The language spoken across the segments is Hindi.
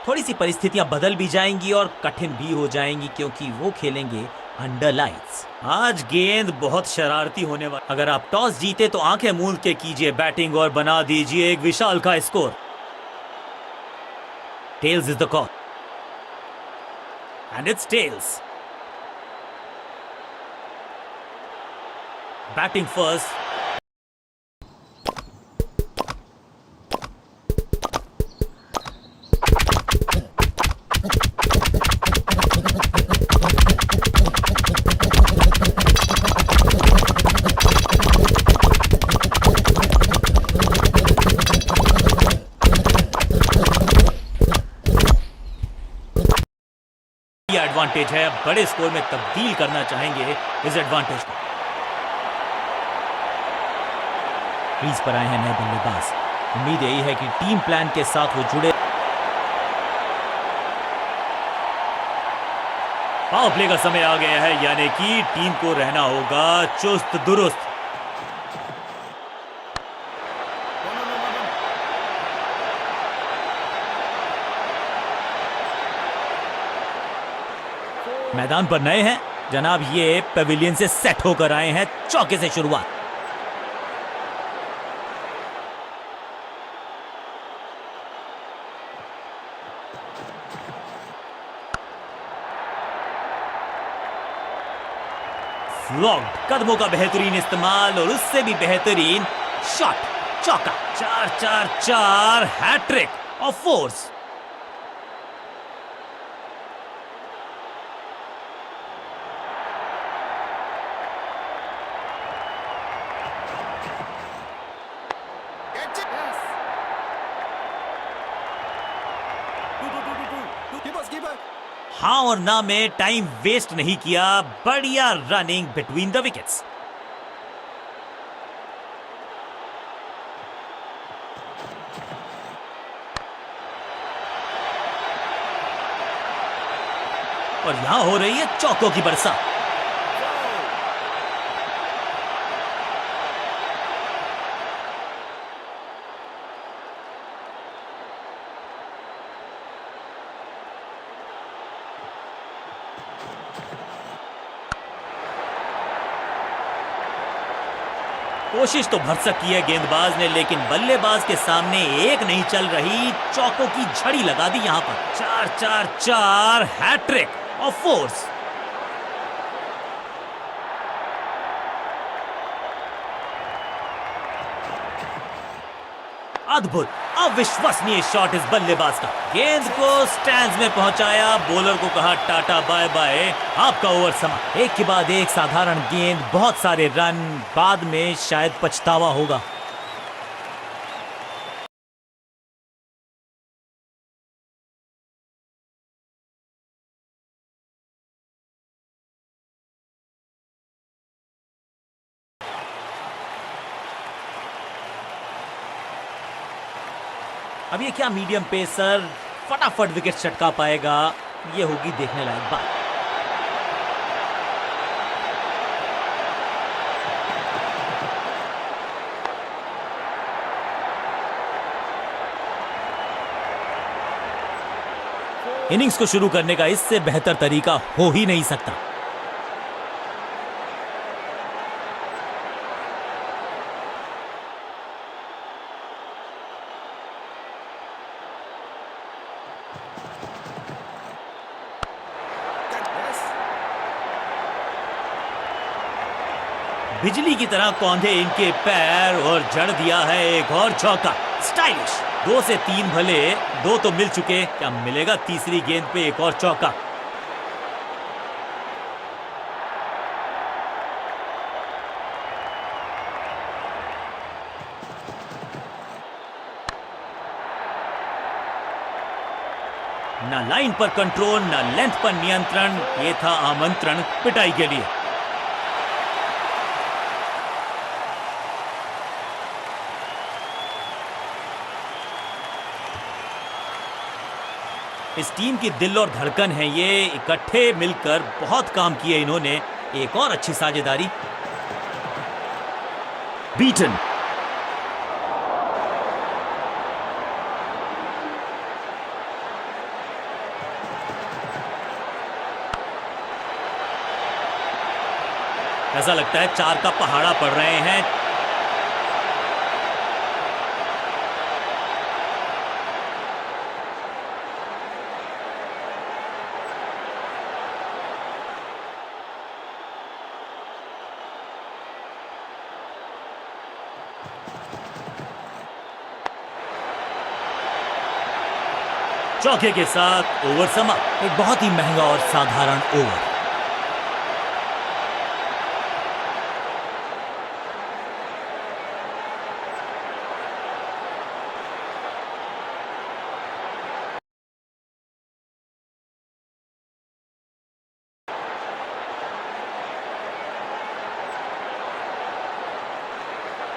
थोड़ी सी परिस्थितियां बदल भी जाएंगी और कठिन भी हो जाएंगी क्योंकि वो खेलेंगे अंडर लाइट्स। आज गेंद बहुत शरारती होने वाली। अगर आप टॉस जीते तो आंखें मूंद के कीजिए बैटिंग और बना दीजिए एक विशाल का score. Tails is the call and it's tails. Batting first. Advantage है, बड़े स्कोर में तब्दील करना चाहेंगे इस एडवांटेज को। क्रीज पर आए हैं नए बल्लेबाज। उम्मीद यही है कि टीम प्लान के साथ वो जुड़े। पावर प्ले का समय आ गया है, यानी कि टीम को रहना होगा चुस्त दुरुस्त। मैदान पर नए हैं जनाब, ये पेविलियन से सेट होकर आए हैं। चौके से शुरुआत। फ्लॉग्ड, कदमों का बेहतरीन इस्तेमाल और उससे भी बेहतरीन शॉट। चौका। 4-4-4 हैट्रिक ऑफ फोर्स। हाँ और ना में टाइम वेस्ट नहीं किया। बढ़िया रनिंग बिटवीन द विकेट्स। और यहां हो रही है चौकों की बरसात। कोशिश तो भरसक की है गेंदबाज ने, लेकिन बल्लेबाज के सामने एक नहीं चल रही। चौकों की झड़ी लगा दी यहां पर। 4-4-4 हैट्रिक ऑफ फोर्स। अद्भुत, अविश्वसनीय शॉट इस बल्लेबाज का। गेंद को स्टैंड्स में पहुंचाया। बॉलर को कहा टाटा बाय बाय, आपका ओवर समाप्त। एक के बाद एक साधारण गेंद, बहुत सारे रन, बाद में शायद पछतावा होगा। अब ये क्या मीडियम पेसर फटाफट विकेट चटका पाएगा, ये होगी देखने लायक बात। इनिंग्स को शुरू करने का इससे बेहतर तरीका हो ही नहीं सकता। बिजली की तरह कौंधे इनके पैर और जड़ दिया है एक और चौका। स्टाइलिश। 2 से 3 भले, 2 तो मिल चुके, क्या मिलेगा तीसरी गेंद पे एक और चौका। ना लाइन पर कंट्रोल, ना लेंथ पर नियंत्रण। ये था आमंत्रण पिटाई के लिए। इस टीम की दिल और धड़कन है ये। इकट्ठे मिलकर बहुत काम किए इन्होंने। एक और अच्छी साझेदारी। बीटन। ऐसा लगता है 4 का पहाड़ा पड़ रहे हैं। चौके के साथ ओवर समाप्त। एक बहुत ही महंगा और साधारण ओवर।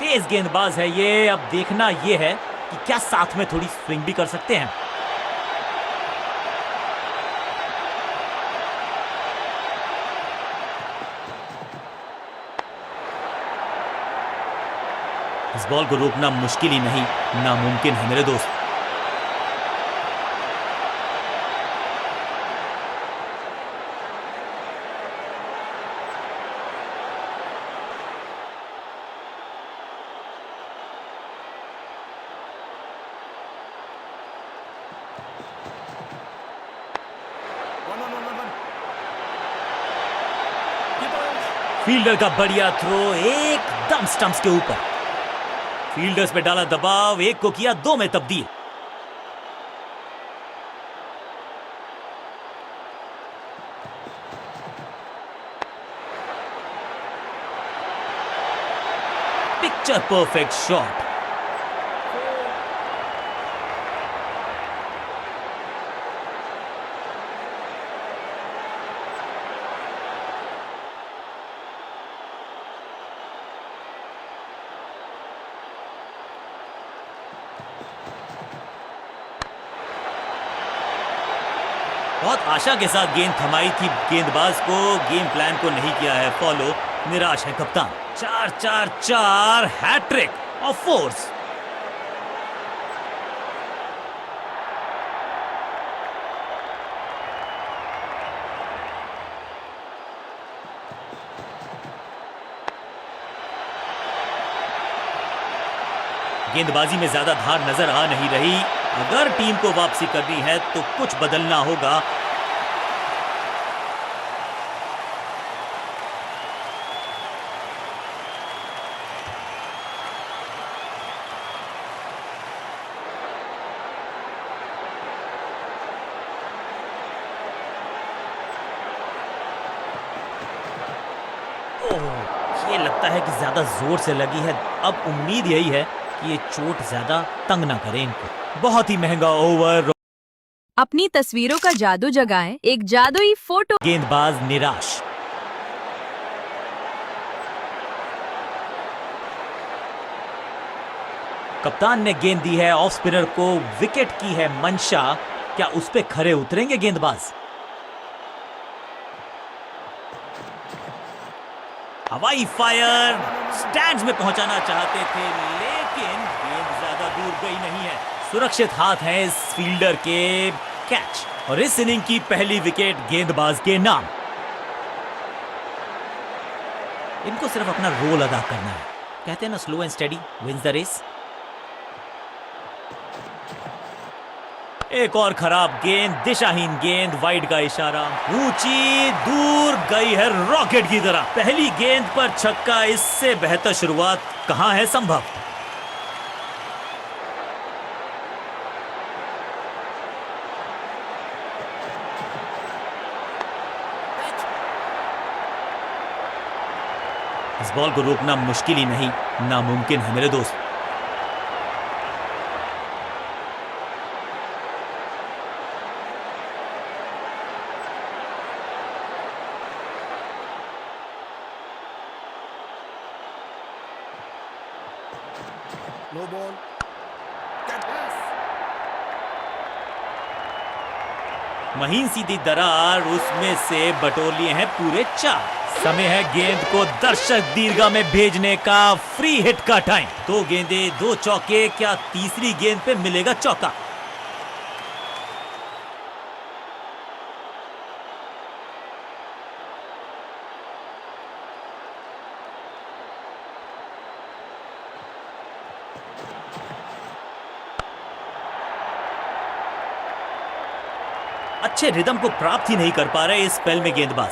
तेज गेंदबाज है ये। अब देखना ये है कि क्या साथ में थोड़ी स्विंग भी कर सकते हैं। इस बॉल को रोकना मुश्किल ही नहीं, नामुमकिन है मेरे दोस्त। फील्डर का बढ़िया थ्रो एकदम स्टंप्स के ऊपर। फील्डर्स पे डाला दबाव, एक को किया 2 में तब्दील। Picture perfect shot. बहुत आशा के साथ गेंद थमाई थी गेंदबाज को, गेम प्लान को नहीं किया है फॉलो। निराश है कप्तान। 4-4-4 हैट्रिक ऑफ फोर्स। गेंदबाजी में ज्यादा धार नजर आ नहीं रही। अगर टीम को वापसी करनी है तो कुछ बदलना होगा। ओह, ये लगता है कि ज्यादा जोर से लगी है। अब उम्मीद यही है कि ये चोट ज्यादा तंग ना करे इनको। बहुत ही महंगा ओवर। अपनी तस्वीरों का जादू जगाएं, एक जादुई फोटो। गेंदबाज निराश। कप्तान ने गेंद दी है ऑफ स्पिनर को, विकेट की है मंशा। क्या उस पे खरे उतरेंगे गेंदबाज? हवाई फायर, स्टैंड्स में पहुंचाना चाहते थे लेकिन गेंद ज्यादा दूर गई नहीं है। सुरक्षित हाथ है इस फील्डर के। कैच और इस इनिंग की पहली विकेट गेंदबाज के नाम। इनको सिर्फ अपना रोल अदा करना है। कहते हैं ना, slow and steady wins the race. एक और खराब गेंद, दिशाहीन गेंद, वाइड का इशारा। ऊंची दूर गई है रॉकेट की तरह। पहली गेंद पर छक्का, इससे बेहतर शुरुआत कहां है संभव। इस बॉल को रोकना मुश्किल ही नहीं, नामुमकिन है मेरे दोस्त। No ball. महीन सीधी दरार, उसमें से बटोर लिए हैं पूरे 4। समय है गेंद को दर्शक दीर्घा में भेजने का। फ्री हिट का टाइम। 2 गेंदे 2 चौके। क्या तीसरी गेंद पे मिलेगा चौका? अच्छे रिदम को प्राप्त ही नहीं कर पा रहे इस स्पेल में गेंदबाज।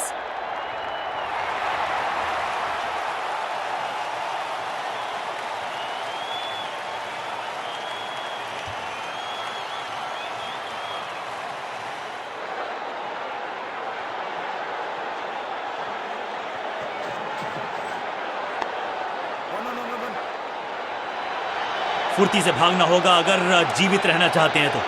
फुर्ती से भागना होगा अगर जीवित रहना चाहते हैं तो।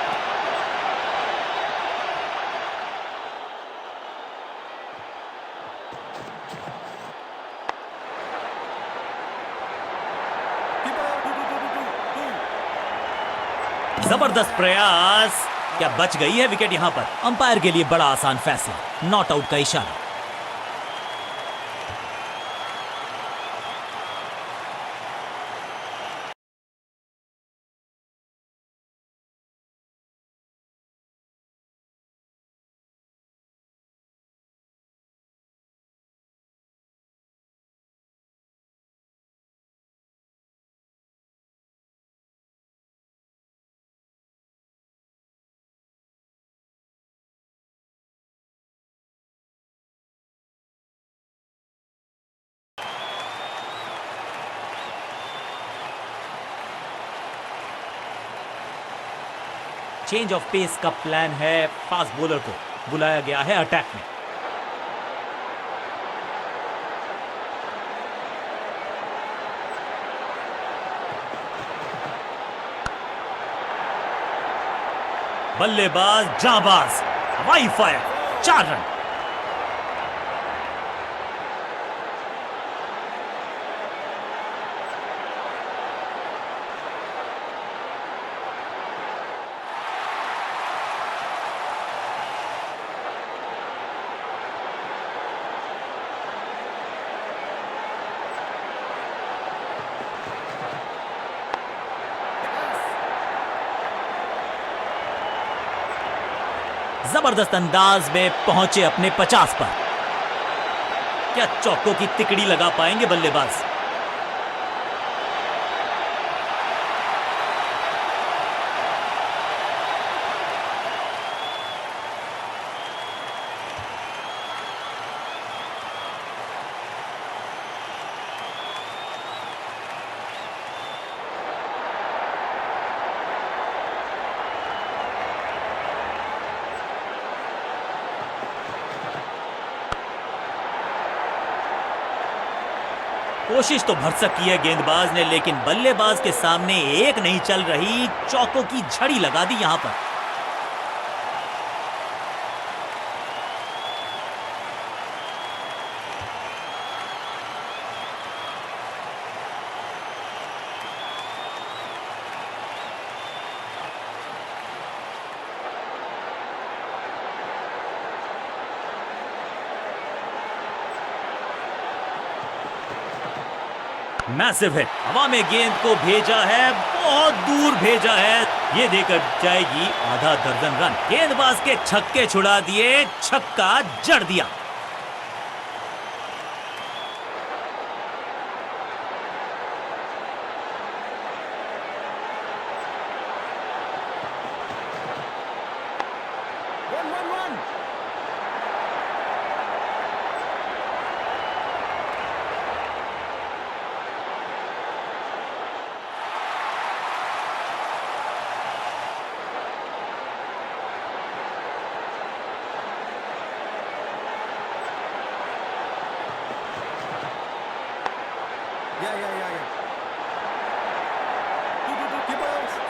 जबरदस्त प्रयास, क्या बच गई है विकेट यहां पर? अंपायर के लिए बड़ा आसान फैसला, नॉट आउट का इशारा। चेंज ऑफ पेस का प्लान है, फास्ट बॉलर को बुलाया गया है अटैक में। बल्लेबाज जाबाज, हवाई फायर, 4 रन। जबरदस्त अंदाज में पहुंचे अपने 50 पर। क्या चौकों की तिकड़ी लगा पाएंगे बल्लेबाज? कोशिश तो भरसक की है गेंदबाज ने, लेकिन बल्लेबाज के सामने एक नहीं चल रही, चौकों की झड़ी लगा दी यहां पर। मैसिव हिट, हवा में गेंद को भेजा है, बहुत दूर भेजा है, ये देकर जाएगी आधा दर्जन रन। गेंदबाज के छक्के छुड़ा दिए, छक्का जड़ दिया।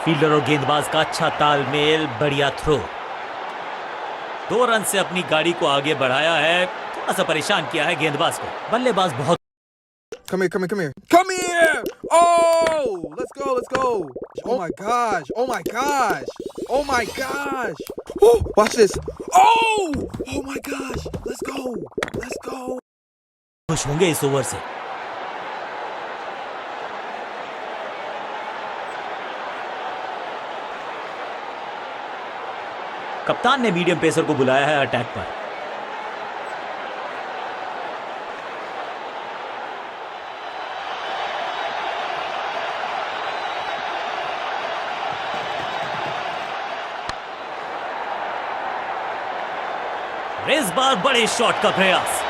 फील्डर और गेंदबाज का अच्छा तालमेल, बढ़िया थ्रो। 2 रन से अपनी गाड़ी को आगे बढ़ाया है, थोड़ा सा परेशान किया है गेंदबाज को। बल्लेबाज बहुत Come here, come here, come here. Come here! Oh! Let's go, let's go. Oh my gosh. Oh my gosh. Oh my gosh. Oh, watch this. Oh! Oh my gosh. Let's go. Let's go. खुश होंगे इस ओवर से। कप्तान ने मीडियम पेसर को बुलाया है अटैक पर। इस बार बड़े शॉट का प्रयास।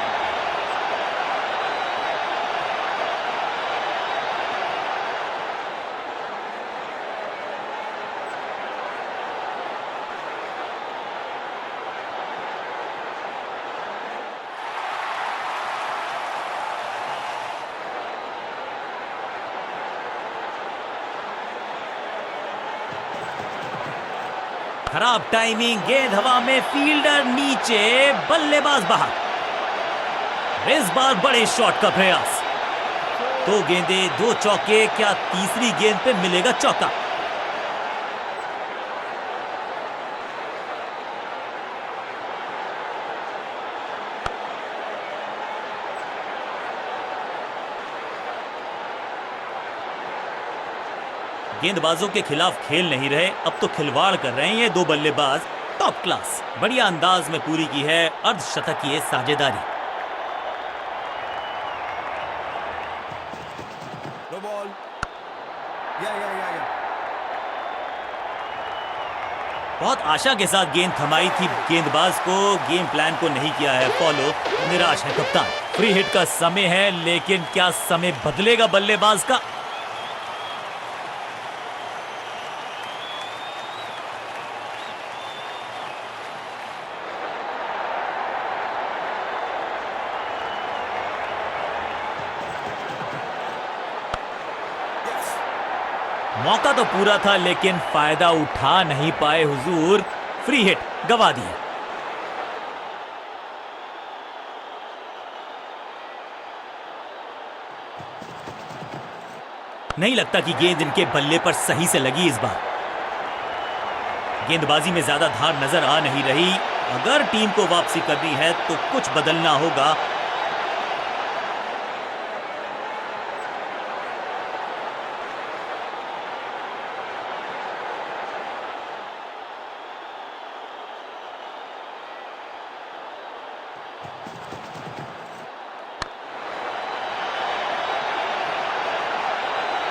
खराब टाइमिंग, गेंद हवा में, फील्डर नीचे, बल्लेबाज बाहर। इस बार बड़े शॉट का प्रयास। 2 गेंदे 2 चौके, क्या तीसरी गेंद पे मिलेगा चौका? गेंदबाजों के खिलाफ खेल नहीं रहे, अब तो खिलवाड़ कर रहे हैं ये 2 बल्लेबाज। टॉप क्लास, बढ़िया अंदाज में पूरी की है अर्धशतकीय साझेदारी। No ball. Yeah. बहुत आशा के साथ गेंद थमाई थी गेंदबाज को, गेम प्लान को नहीं किया है फॉलो। निराश है कप्तान। फ्री हिट का समय है, लेकिन क्या समय बदलेगा बल्लेबाज का? मौका तो पूरा था, लेकिन फायदा उठा नहीं पाए हुजूर। फ्री हिट गवा दिया। नहीं लगता कि गेंद इनके बल्ले पर सही से लगी इस बार। गेंदबाजी में ज्यादा धार नजर आ नहीं रही। अगर टीम को वापसी करनी है तो कुछ बदलना होगा।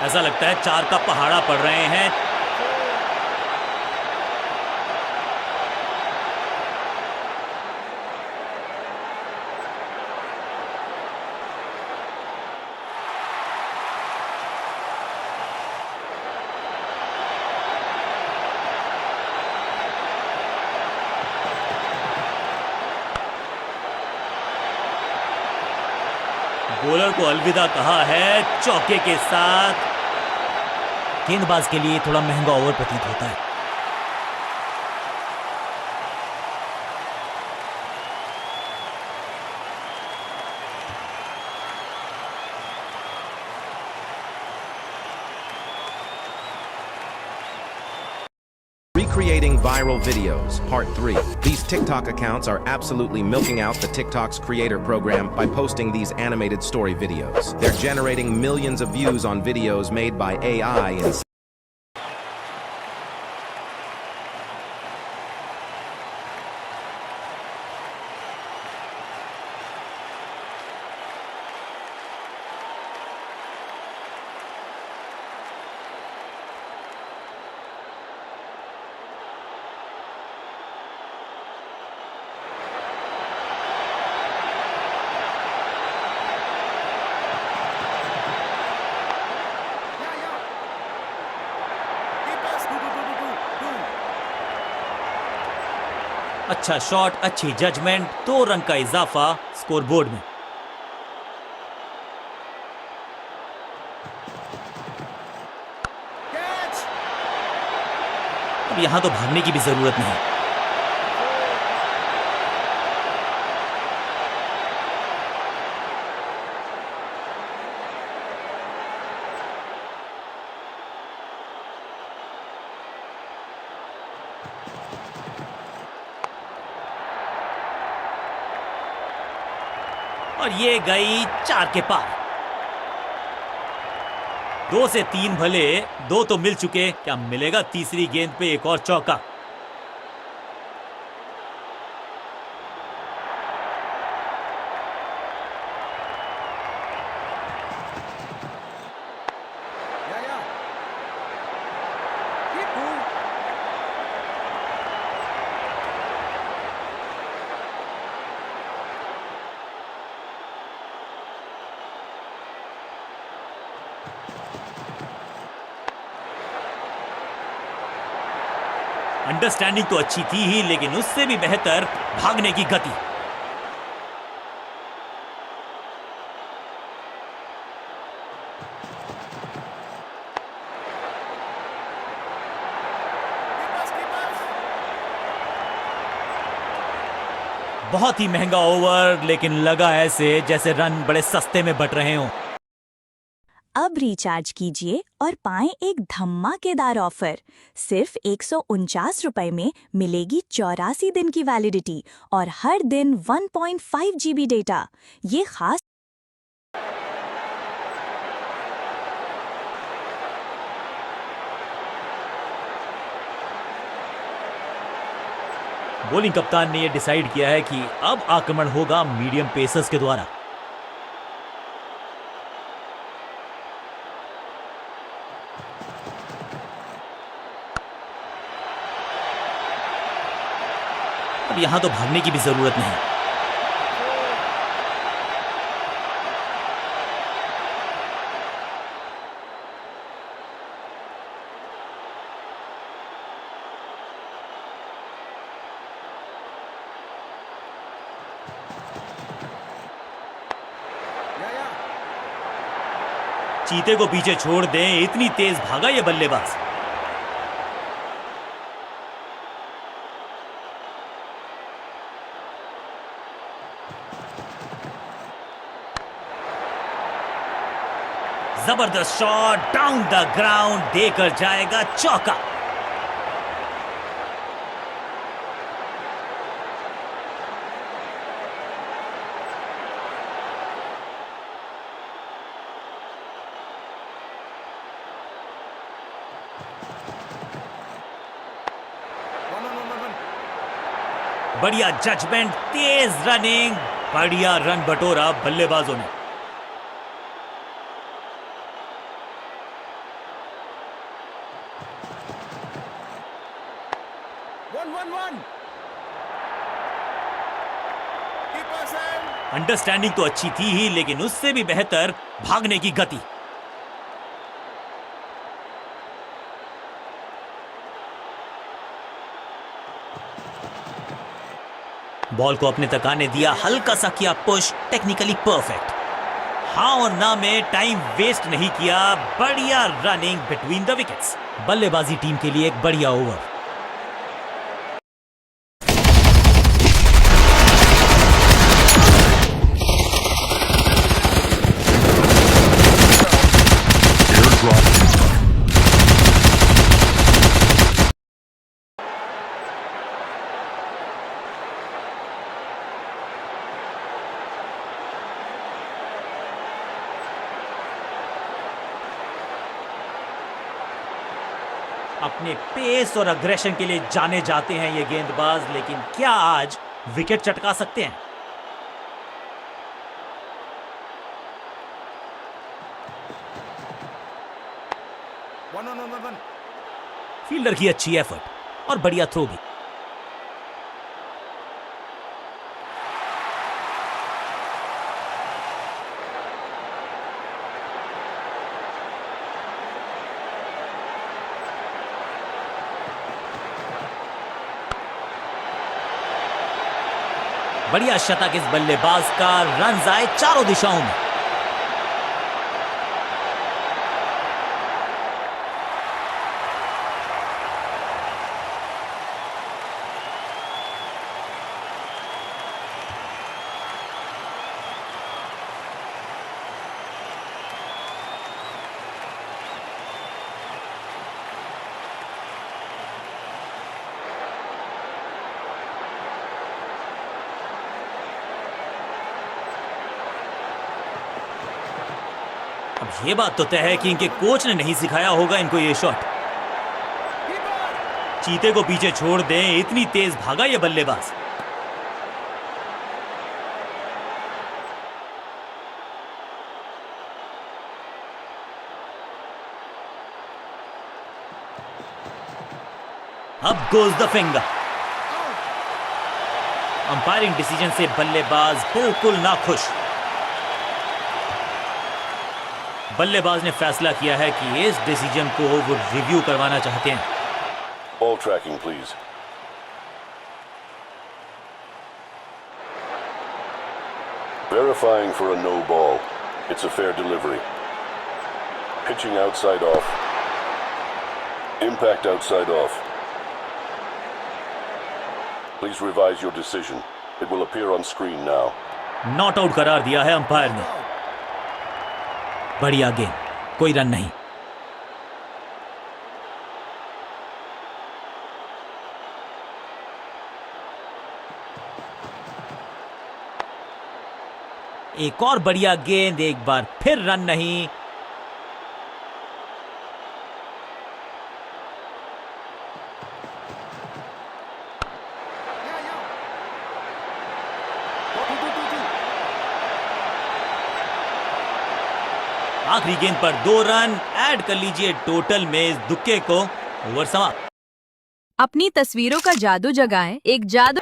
ऐसा लगता है 4 का पहाड़ा पड़ रहे हैं। बॉलर को अलविदा कहा है चौके के साथ। गेंदबाज के लिए थोड़ा महंगा ओवर प्रतीत होता है। Recreating viral videos, Part 3. These TikTok accounts are absolutely milking out the TikTok's creator program by posting these animated story videos. They're generating millions of views on videos made by AI and अच्छा शॉट, अच्छी जजमेंट, 2 रन का इजाफा स्कोरबोर्ड में। अब यहां तो भागने की भी जरूरत नहीं। और ये गई 4 के पार। 2 से 3 भले, 2 तो मिल चुके, क्या मिलेगा तीसरी गेंद पे एक और चौका? अंडरस्टैंडिंग तो अच्छी थी ही, लेकिन उससे भी बेहतर भागने की गति। बहुत ही महंगा ओवर, लेकिन लगा ऐसे जैसे रन बड़े सस्ते में बट रहे हों। अब रिचार्ज कीजिए और पाएं एक धमाकेदार ऑफर। सिर्फ 149 रुपए में मिलेगी 84 दिन की वैलिडिटी और हर दिन 1.5 GB डेटा। ये खास बॉलिंग कप्तान ने यह डिसाइड किया है कि अब आक्रमण होगा मीडियम पेसर्स के द्वारा। अब यहां तो भागने की भी जरूरत नहीं। चीते को पीछे छोड़ दें, इतनी तेज भागा ये बल्लेबाज। जबरदस्त शॉट डाउन द ग्राउंड, देकर जाएगा चौका। बढ़िया जजमेंट, तेज रनिंग, बढ़िया रन बटोरा बल्लेबाजों ने। अंडरस्टैंडिंग तो अच्छी थी ही, लेकिन उससे भी बेहतर भागने की गति। बॉल को अपने तक आने दिया, हल्का सा किया पुश, टेक्निकली परफेक्ट। हाँ और ना में टाइम वेस्ट नहीं किया, बढ़िया रनिंग बिटवीन द विकेट्स। बल्लेबाजी टीम के लिए एक बढ़िया ओवर। अपने पेस और अग्रेशन के लिए जाने जाते हैं ये गेंदबाज, लेकिन क्या आज विकेट चटका सकते हैं? फील्डर की अच्छी एफर्ट और बढ़िया थ्रो भी। बढ़िया शतक इस बल्लेबाज का, रन आए चारों दिशाओं में। अब ये बात तो तय है कि इनके कोच ने नहीं सिखाया होगा इनको ये शॉट। चीते को पीछे छोड़ दें, इतनी तेज भागा ये बल्लेबाज। अब goes the finger. Umpiring decision से बल्लेबाज बिल्कुल नाखुश। बल्लेबाज ने फैसला किया है कि इस डिसीजन को वो रिव्यू करवाना चाहते हैं। Ball tracking, please. Verifying for a no ball. It's a fair delivery. Pitching outside off. Impact outside off. Please revise your decision. It will appear on screen now. Not out करार दिया है अंपायर ने। बढ़िया गेंद, कोई रन नहीं। एक और बढ़िया गेंद, एक बार फिर रन नहीं। आखिरी गेंद पर 2 रन ऐड कर लीजिए टोटल में इस दुक्के को। ओवर समाप्त। अपनी तस्वीरों का जादू जगाएं एक जादू।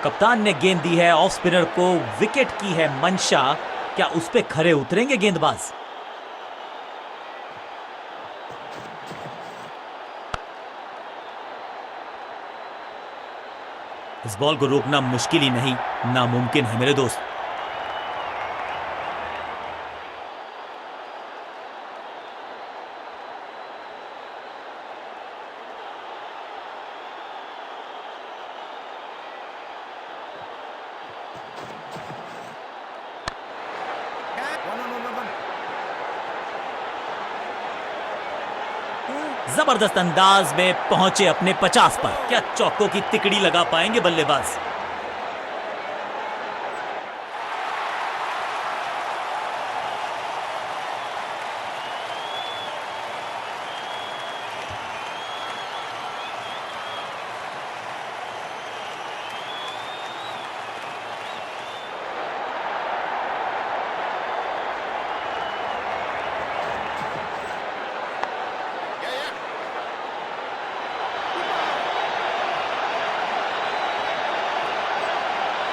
कप्तान ने गेंद दी है ऑफ स्पिनर को, विकेट की है मंशा। क्या उस पे खरे उतरेंगे गेंदबाज? इस बॉल को रोकना मुश्किल ही नहीं, नामुमकिन है मेरे दोस्त। जबरदस्त अंदाज में पहुंचे अपने 50 पर। क्या चौकों की तिकड़ी लगा पाएंगे बल्लेबाज?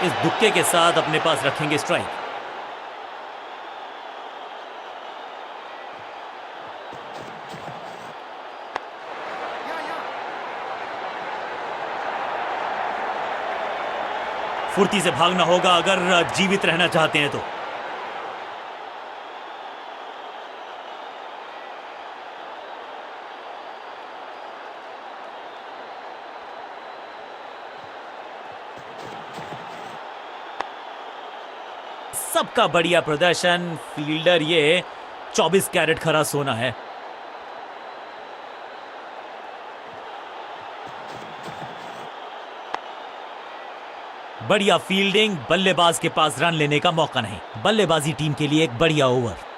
इस दुक्के के साथ अपने पास रखेंगे स्ट्राइक। फुर्ती से भागना होगा अगर जीवित रहना चाहते हैं तो। सबका बढ़िया प्रदर्शन। फील्डर ये 24 कैरेट खरा सोना है। बढ़िया फील्डिंग, बल्लेबाज के पास रन लेने का मौका नहीं। बल्लेबाजी टीम के लिए एक बढ़िया ओवर।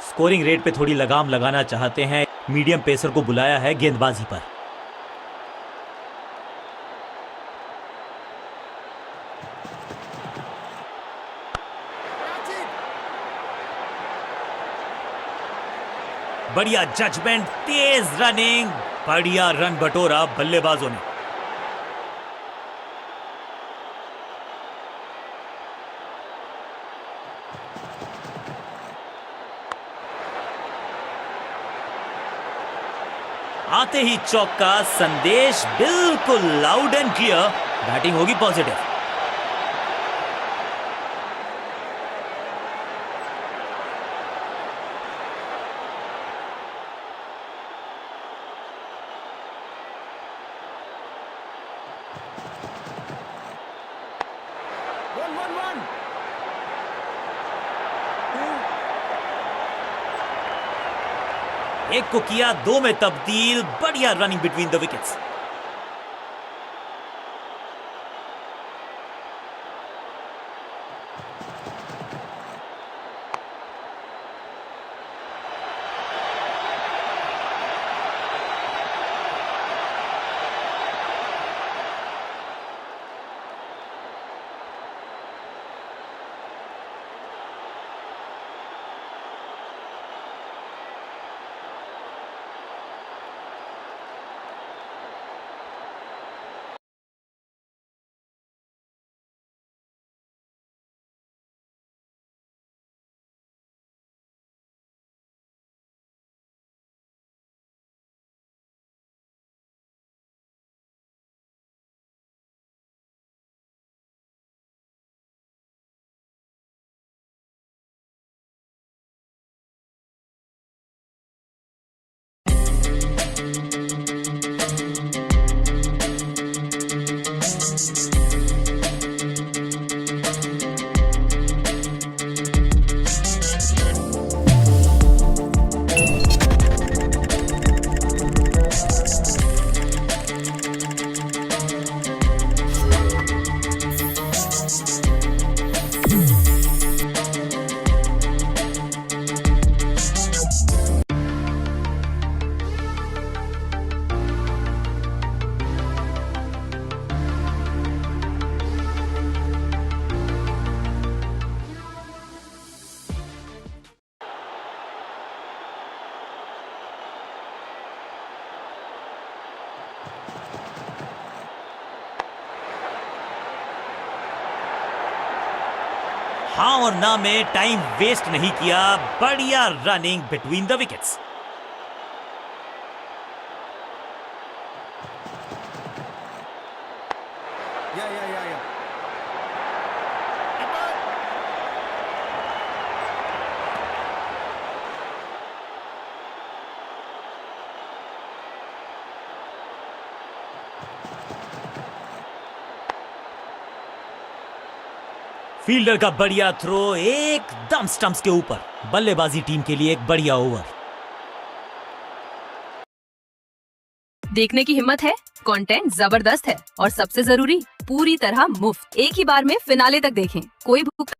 स्कोरिंग रेट पे थोड़ी लगाम लगाना चाहते हैं, मीडियम पेसर को बुलाया है गेंदबाजी पर। बढ़िया जजमेंट, तेज रनिंग, बढ़िया रन बटोरा बल्लेबाजों ने। आते ही चौका, संदेश बिल्कुल लाउड एंड क्लियर। बैटिंग होगी पॉजिटिव। एक को किया 2 में तब्दील। बढ़िया रनिंग बिटवीन द विकेट्स। हाँ और ना में टाइम वेस्ट नहीं किया, बढ़िया running between the wickets. Yeah. Fielder का बढ़िया थ्रो एकदम स्टंप्स के ऊपर। बल्लेबाजी टीम के लिए एक बढ़िया ओवर। देखने की हिम्मत है, कंटेंट जबरदस्त है और सबसे जरूरी पूरी तरह मुफ्त। एक ही बार में फिनाले तक देखें, कोई भूख।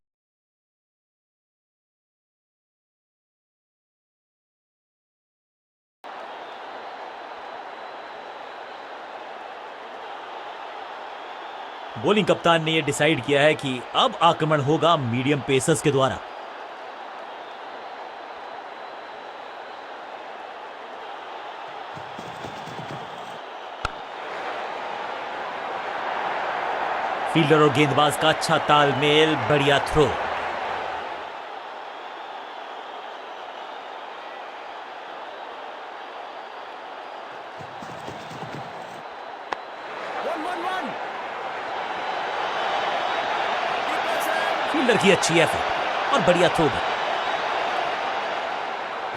बॉलिंग कप्तान ने यह डिसाइड किया है कि अब आक्रमण होगा मीडियम पेसर्स के द्वारा। फील्डर और गेंदबाज का अच्छा तालमेल, बढ़िया थ्रो। फील्डर की अच्छी एफर्ट और बढ़िया थ्रो भी।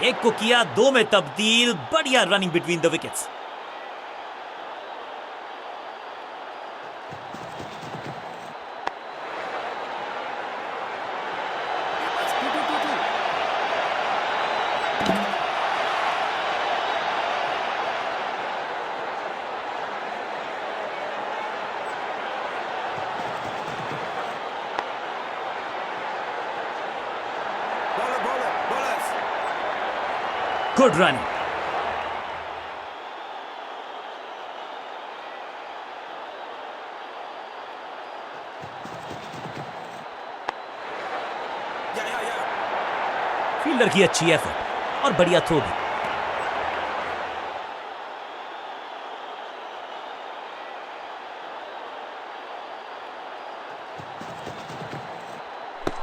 एक को किया दो में तब्दील, बढ़िया running between the wickets. Good running. Fielder की अच्छी एफर्ट और बढ़िया थ्रो भी।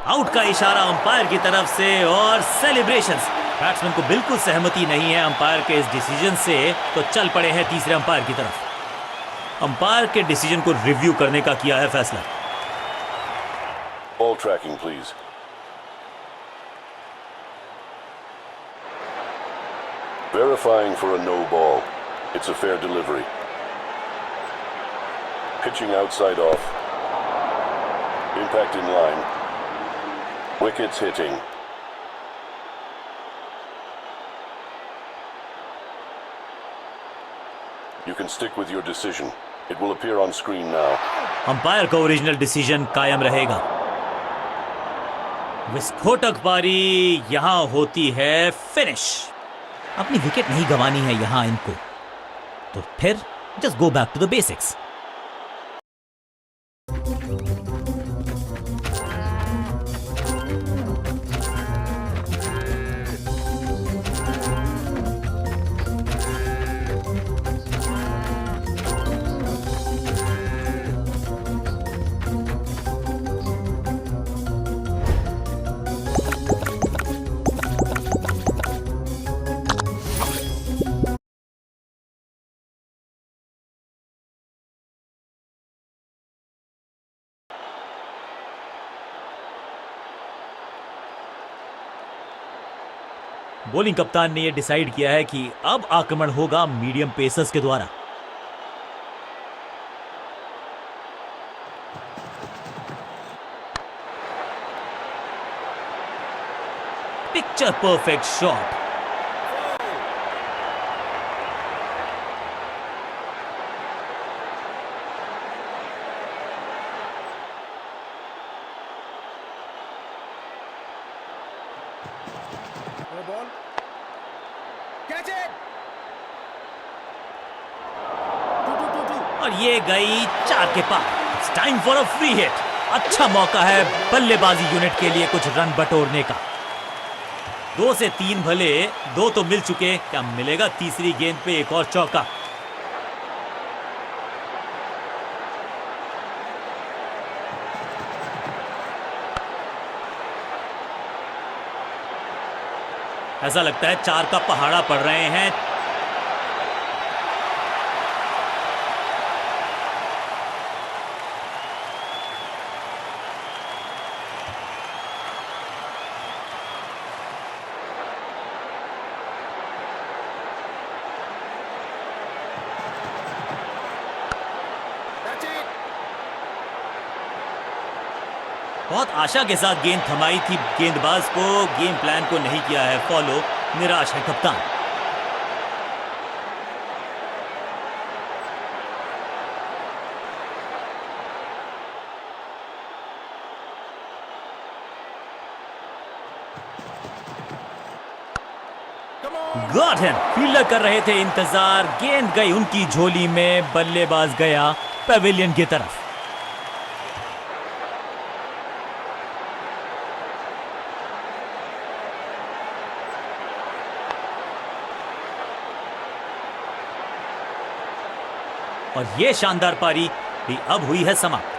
आउट का इशारा अंपायर की तरफ से और सेलिब्रेशंस। बैट्समैन को बिल्कुल सहमति नहीं है अंपायर के इस डिसीजन से, तो चल पड़े हैं तीसरे अंपायर की तरफ। अंपायर के डिसीजन को रिव्यू करने का किया है फैसला। Ball tracking, please. Verifying for a no ball. It's a fair delivery. Pitching outside off. Impact in line. Wickets hitting. You can stick with your decision. It will appear on screen now. Umpire का ओरिजिनल डिसीजन कायम रहेगा। विस्फोटक पारी यहां होती है फिनिश। अपनी विकेट नहीं गंवानी है यहां इनको, तो फिर just go back to the basics. Bowling कप्तान ने यह डिसाइड किया है कि अब आक्रमण होगा मीडियम पेसर्स के द्वारा। Picture perfect shot. Ball. Catch it. और ये गई 4 के पार। It's time for a free hit. अच्छा मौका है बल्लेबाजी यूनिट के लिए कुछ रन बटोरने का। 2 से 3 भले, 2 तो मिल चुके, क्या मिलेगा तीसरी गेंद पे एक और चौका। ऐसा लगता है 4 का पहाड़ा पड़ रहे हैं। बहुत आशा के साथ गेंद थमाई थी गेंदबाज को, गेम प्लान को नहीं किया है फॉलो, निराश है कप्तान। गॉट हिम, फील्डर कर रहे थे इंतजार, गेंद गई उनकी झोली में, बल्लेबाज गया पवेलियन की तरफ। और ये शानदार पारी भी अब हुई है समाप्त।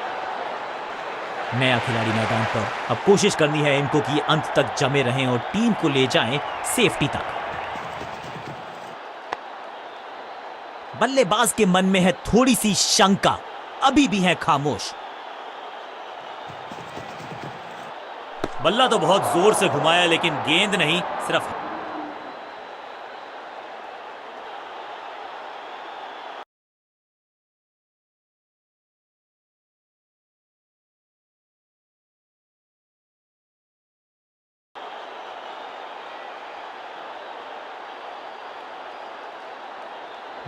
नया खिलाड़ी मैदान पर, अब कोशिश करनी है इनको कि अंत तक जमे रहें और टीम को ले जाएं सेफ्टी तक। बल्लेबाज के मन में है थोड़ी सी शंका, अभी भी है खामोश। बल्ला तो बहुत जोर से घुमाया लेकिन गेंद नहीं, सिर्फ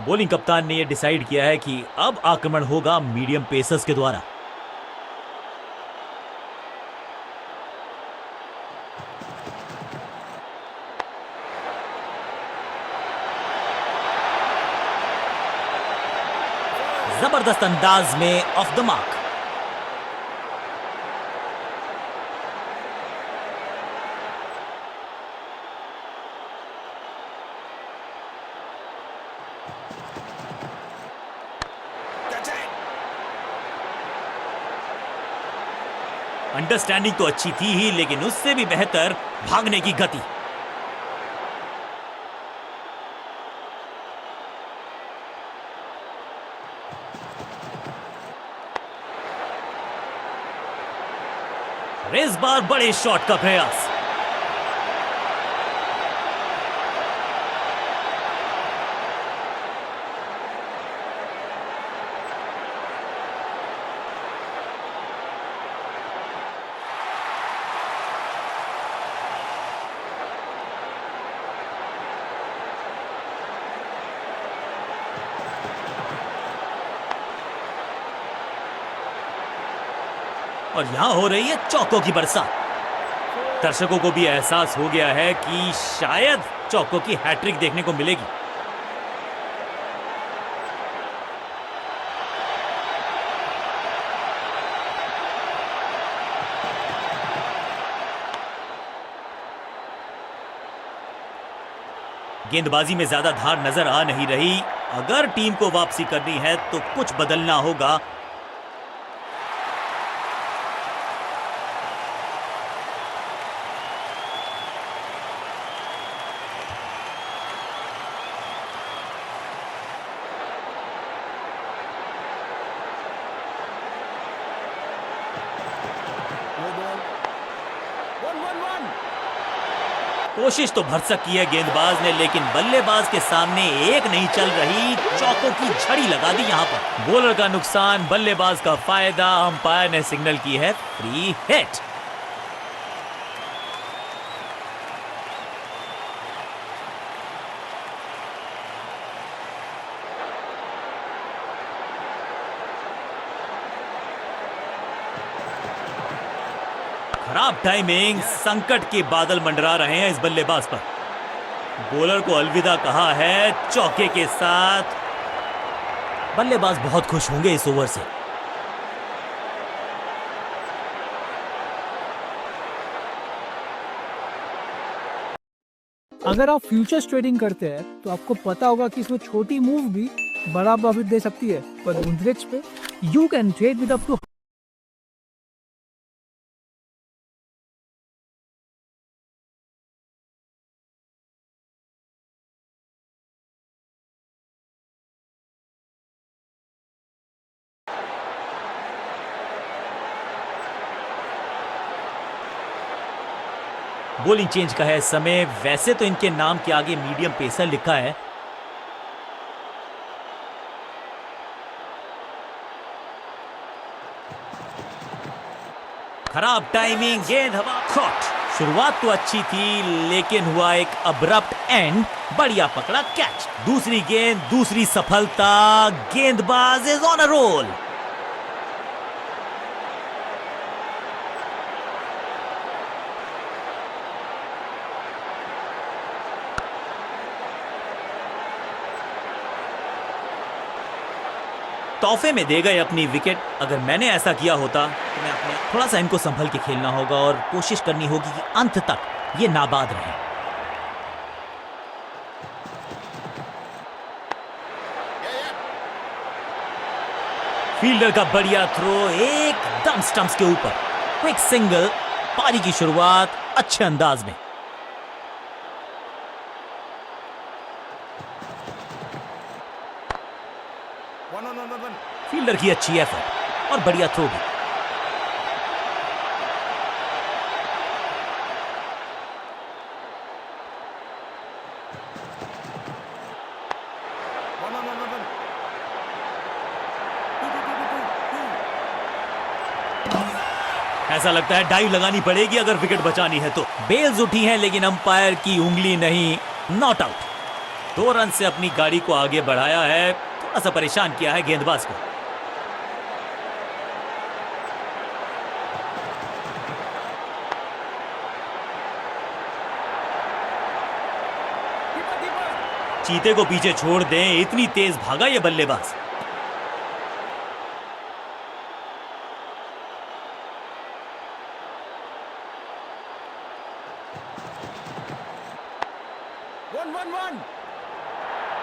बॉलिंग कप्तान ने यह डिसाइड किया है कि अब आक्रमण होगा मीडियम पेसर्स के द्वारा। जबरदस्त अंदाज में ऑफ द मार्क। अंडरस्टैंडिंग तो अच्छी थी ही, लेकिन उससे भी बेहतर भागने की गति। इस बार बड़े शॉट का प्रयास। और यहां हो रही है चौकों की बरसात। दर्शकों को भी एहसास हो गया है कि शायद चौकों की हैट्रिक देखने को मिलेगी। गेंदबाजी में ज्यादा धार नजर आ नहीं रही। अगर टीम को वापसी करनी है तो कुछ बदलना होगा। कोशिश तो भरसक की है गेंदबाज ने, लेकिन बल्लेबाज के सामने एक नहीं चल रही। चौकों की झड़ी लगा दी यहां पर। बॉलर का नुकसान, बल्लेबाज का फायदा। अंपायर ने सिग्नल की है फ्री हिट। खराब टाइमिंग, संकट के बादल मंडरा रहे हैं इस बल्लेबाज पर। बॉलर को अलविदा कहा है चौके के साथ। बल्लेबाज बहुत खुश होंगे इस ओवर से। अगर आप फ्यूचर्स ट्रेडिंग करते हैं तो आपको पता होगा कि इसमें छोटी मूव भी बड़ा प्रॉफिट दे सकती है। पर उन पे you can trade with up to bowling change का है इस समय। वैसे तो इनके नाम के आगे मीडियम पेसर लिखा है। खराब टाइमिंग, गेंद हवा कॉट। शुरुआत तो अच्छी थी लेकिन हुआ एक अब्रप्ट एंड। बढ़िया पकड़ा कैच। दूसरी गेंद, दूसरी सफलता। गेंदबाज इज ऑन अ रोल। तोहफे में दे गए अपनी विकेट। अगर मैंने ऐसा किया होता तो मैं अपने थोड़ा सा इनको संभल के खेलना होगा और कोशिश करनी होगी कि अंत तक ये नाबाद रहे। फील्डर का बढ़िया थ्रो एकदम स्टंप्स के ऊपर। Quick single. पारी की शुरुआत अच्छे अंदाज में। फील्डर की अच्छी एफर्ट और बढ़िया थ्रो भी। ऐसा लगता है डाइव लगानी पड़ेगी अगर विकेट बचानी है तो। बेल्स उठी हैं लेकिन अंपायर की उंगली नहीं। Not out. 2 रन से अपनी गाड़ी को आगे बढ़ाया है। थोड़ा सा परेशान किया है गेंदबाज को। चीते को पीछे छोड़ दें, इतनी तेज भागा ये बल्लेबाज।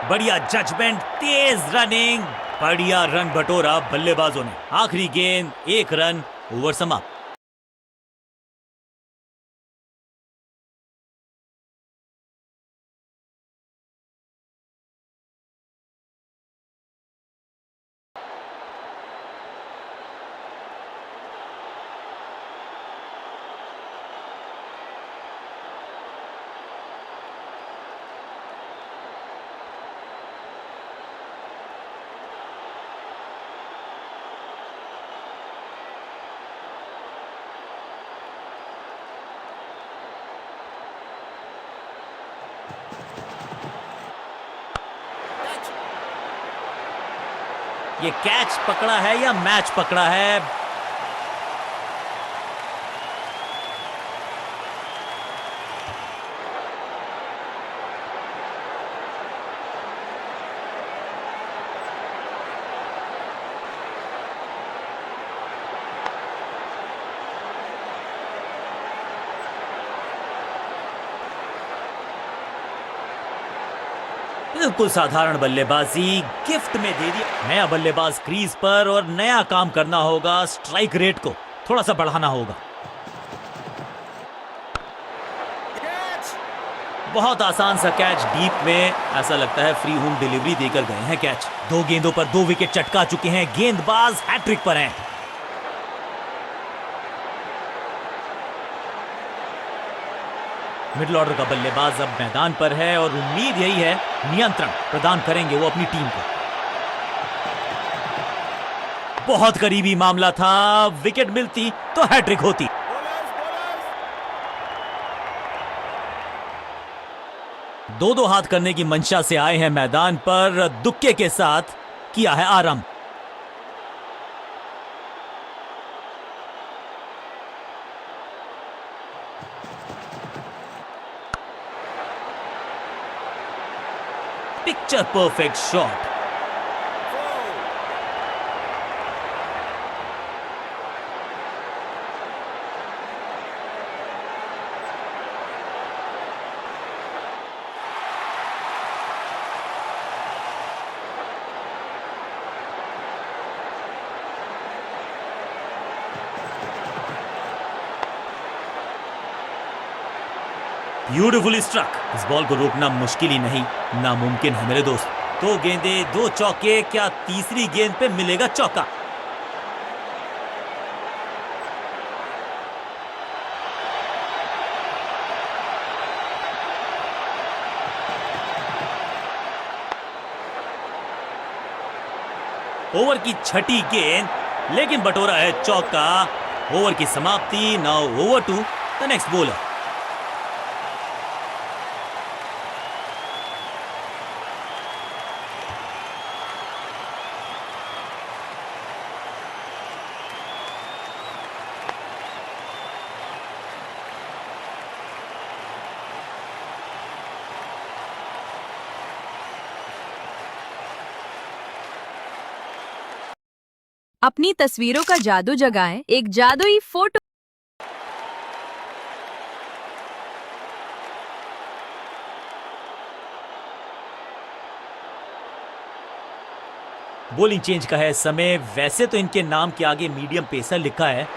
बढ़िया जजमेंट, तेज रनिंग, बढ़िया रन बटोरा बल्लेबाजों ने। आखिरी गेंद, 1 रन, ओवर समाप्त। ये कैच पकड़ा है या मैच पकड़ा है? बिल्कुल साधारण बल्लेबाजी गिफ्ट में दे दी। नया बल्लेबाज क्रीज पर और नया काम करना होगा। स्ट्राइक रेट को थोड़ा सा बढ़ाना होगा। बहुत आसान सा कैच डीप में। ऐसा लगता है फ्री होम डिलीवरी देकर गए हैं कैच। 2 गेंदों पर 2 विकेट चटका चुके हैं। गेंदबाज हैट्रिक पर हैं। मिडिल ऑर्डर का बल्लेबाज अब मैदान पर है और उम्मीद यही है नियंत्रण प्रदान करेंगे वो अपनी टीम को। बहुत करीबी मामला था। विकेट मिलती तो हैट्रिक होती। दो हाथ करने की मंशा से आए हैं मैदान पर। दुक्के के साथ किया है आरंभ। Picture perfect shot. Beautifully struck. इस बॉल को रोकना मुश्किल ही नहीं, नामुमकिन है मेरे दोस्त। 2 गेंदे 2 चौके। क्या तीसरी गेंद पे मिलेगा चौका? ओवर की छठी गेंद, लेकिन बटोरा है चौका। ओवर की समाप्ति। Now over to the next bowler. अपनी तस्वीरों का जादू जगाएं एक जादुई फोटो। बॉलिंग चेंज का है समय। वैसे तो इनके नाम के आगे मीडियम पेसर लिखा है।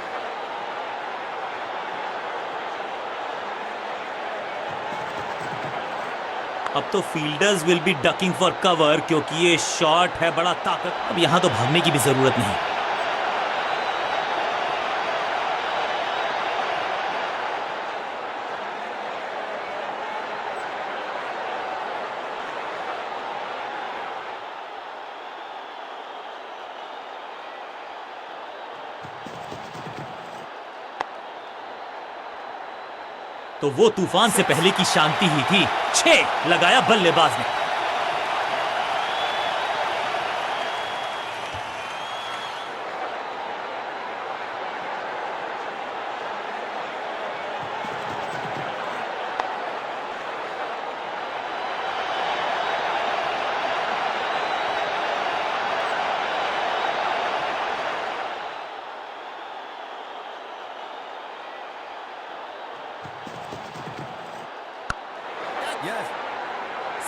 अब तो fielders will be ducking for cover, क्योंकि ये शॉट है बड़ा ताकत। अब यहां तो भागने की भी जरूरत नहीं। तो वो तूफान से पहले की शांति ही थी। 6 लगाया बल्लेबाज ने।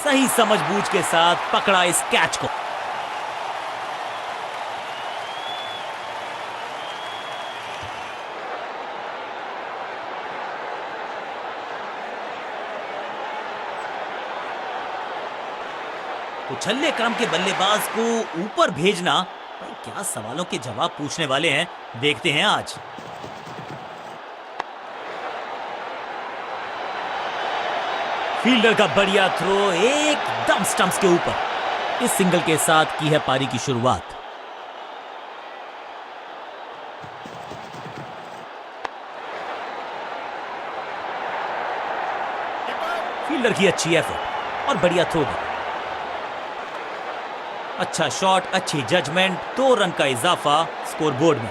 सही समझबूझ के साथ पकड़ा इस कैच को। उछल्ले क्रम के बल्लेबाज को ऊपर भेजना, भाई क्या सवालों के जवाब पूछने वाले हैं, देखते हैं आज। फील्डर का बढ़िया थ्रो एकदम स्टंप्स के ऊपर। इस सिंगल के साथ की है पारी की शुरुआत। फील्डर की अच्छी एफर्ट और बढ़िया थ्रो भी। अच्छा शॉट, अच्छी जजमेंट। 2 रन का इजाफा स्कोरबोर्ड में।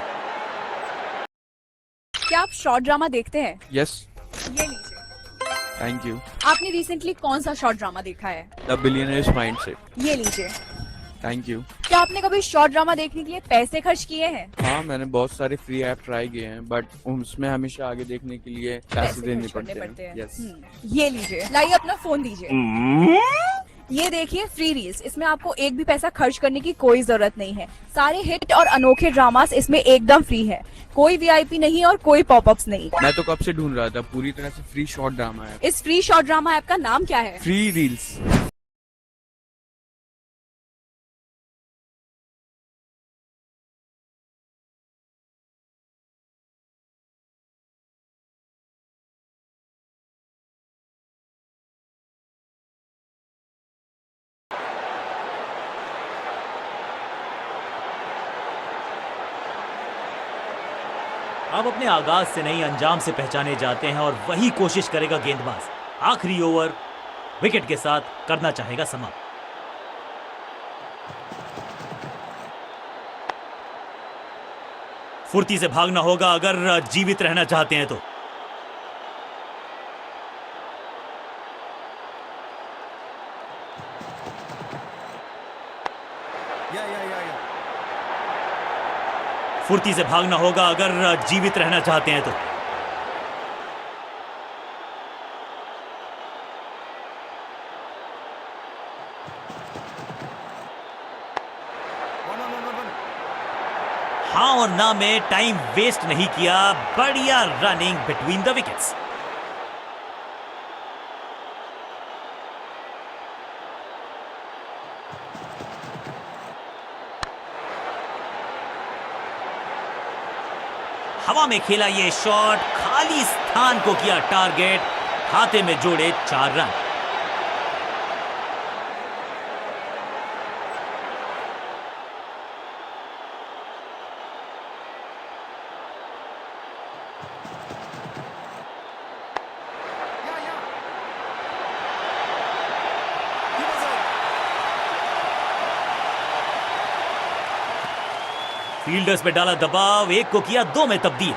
क्या आप शॉर्ट ड्रामा देखते हैं? यस, ये लीजिए। Thank you. आपने रिसेंटली कौन सा शॉर्ट ड्रामा देखा है? The billionaires mindset. ये लीजिए। Thank you. क्या आपने कभी शॉर्ट ड्रामा देखने के लिए पैसे खर्च किए हैं? हाँ, मैंने बहुत सारे फ्री ऐप ट्राई किए हैं, बट उसमें हमेशा आगे देखने के लिए पैसे देने खर्च करने पड़ते हैं। यस। ये लीजिए। लाइए अपना फोन दीजिए। ये देखिए फ्री रील्स। इसमें आपको एक भी पैसा खर्च करने की कोई जरूरत नहीं है। सारे हिट और अनोखे ड्रामास इसमें एकदम फ्री है। कोई वीआईपी नहीं और कोई पॉपअप्स नहीं। मैं तो कब से ढूंढ रहा था, पूरी तरह से फ्री शॉर्ट ड्रामा है। इस फ्री शॉर्ट ड्रामा ऐप का नाम क्या है? Free reels. अब अपने आगाज से नहीं अंजाम से पहचाने जाते हैं और वही कोशिश करेगा गेंदबाज। आखिरी ओवर विकेट के साथ करना चाहेगा समाप्त। फुर्ती से भागना होगा अगर जीवित रहना चाहते हैं तो। फुर्ती से भागना होगा अगर जीवित रहना चाहते हैं तो। हाँ और ना में टाइम वेस्ट नहीं किया। बढ़िया रनिंग बिटवीन द विकेट्स। हवा में खेला ये शॉट, खाली स्थान को किया टारगेट। खाते में जोड़े 4 रन। फील्डर्स पे डाला दबाव, एक को किया 2 में तब्दील।